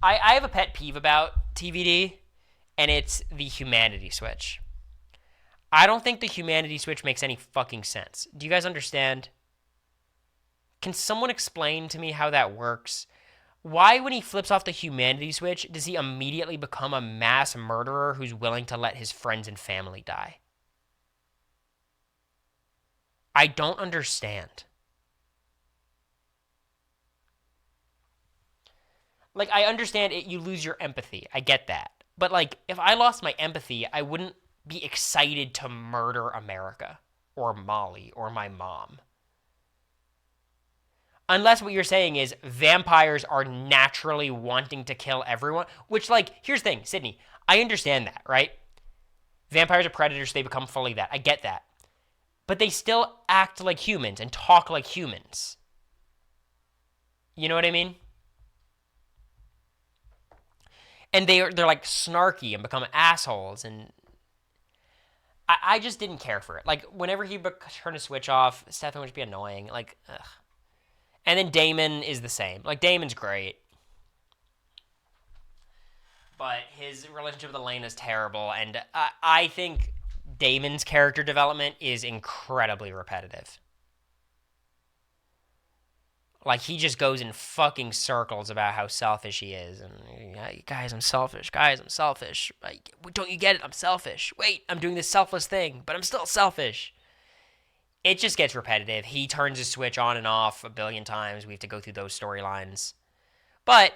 I have a pet peeve about TVD, and it's the humanity switch. I don't think the humanity switch makes any fucking sense. Do you guys understand? Can someone explain to me how that works? Why, when he flips off the humanity switch, does he immediately become a mass murderer who's willing to let his friends and family die? I don't understand. Like, I understand it, you lose your empathy. I get that. But, like, if I lost my empathy, I wouldn't be excited to murder America or Molly or my mom. Unless what you're saying is vampires are naturally wanting to kill everyone. Which, like, here's the thing, Sydney. I understand that, right? Vampires are predators, they become fully that. I get that. But they still act like humans and talk like humans. You know what I mean? And they're like snarky and become assholes, and I just didn't care for it. Like, whenever he turned a switch off, Stefan would just be annoying. Like, ugh. And then Damon is the same. Like, Damon's great. But his relationship with Elena is terrible, and I think Damon's character development is incredibly repetitive. Like, he just goes in fucking circles about how selfish he is. And, guys, I'm selfish. Guys, I'm selfish. Like, don't you get it? I'm selfish. Wait, I'm doing this selfless thing, but I'm still selfish. It just gets repetitive. He turns his switch on and off a billion times. We have to go through those storylines. But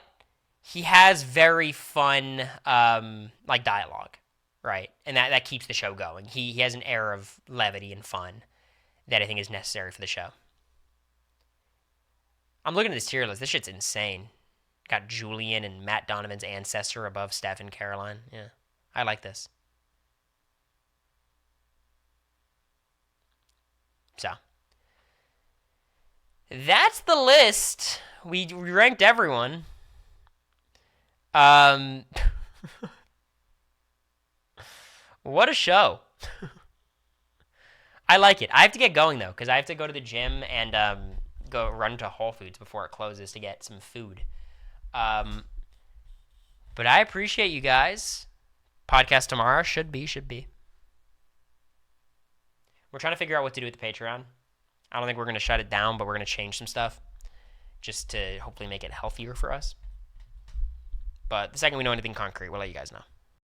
he has very fun, like, dialogue, right? And that keeps the show going. He has an air of levity and fun that I think is necessary for the show. I'm looking at this tier list. This shit's insane. Got Julian and Matt Donovan's ancestor above Steph and Caroline. Yeah, I like this. So, that's the list. We ranked everyone. What a show. I like it. I have to get going, though, because I have to go to the gym and go run to Whole Foods before it closes to get some food. But I appreciate you guys. Podcast tomorrow should be. We're trying to figure out what to do with the Patreon. I don't think we're going to shut it down, but we're going to change some stuff just to hopefully make it healthier for us. But the second we know anything concrete, we'll let you guys know.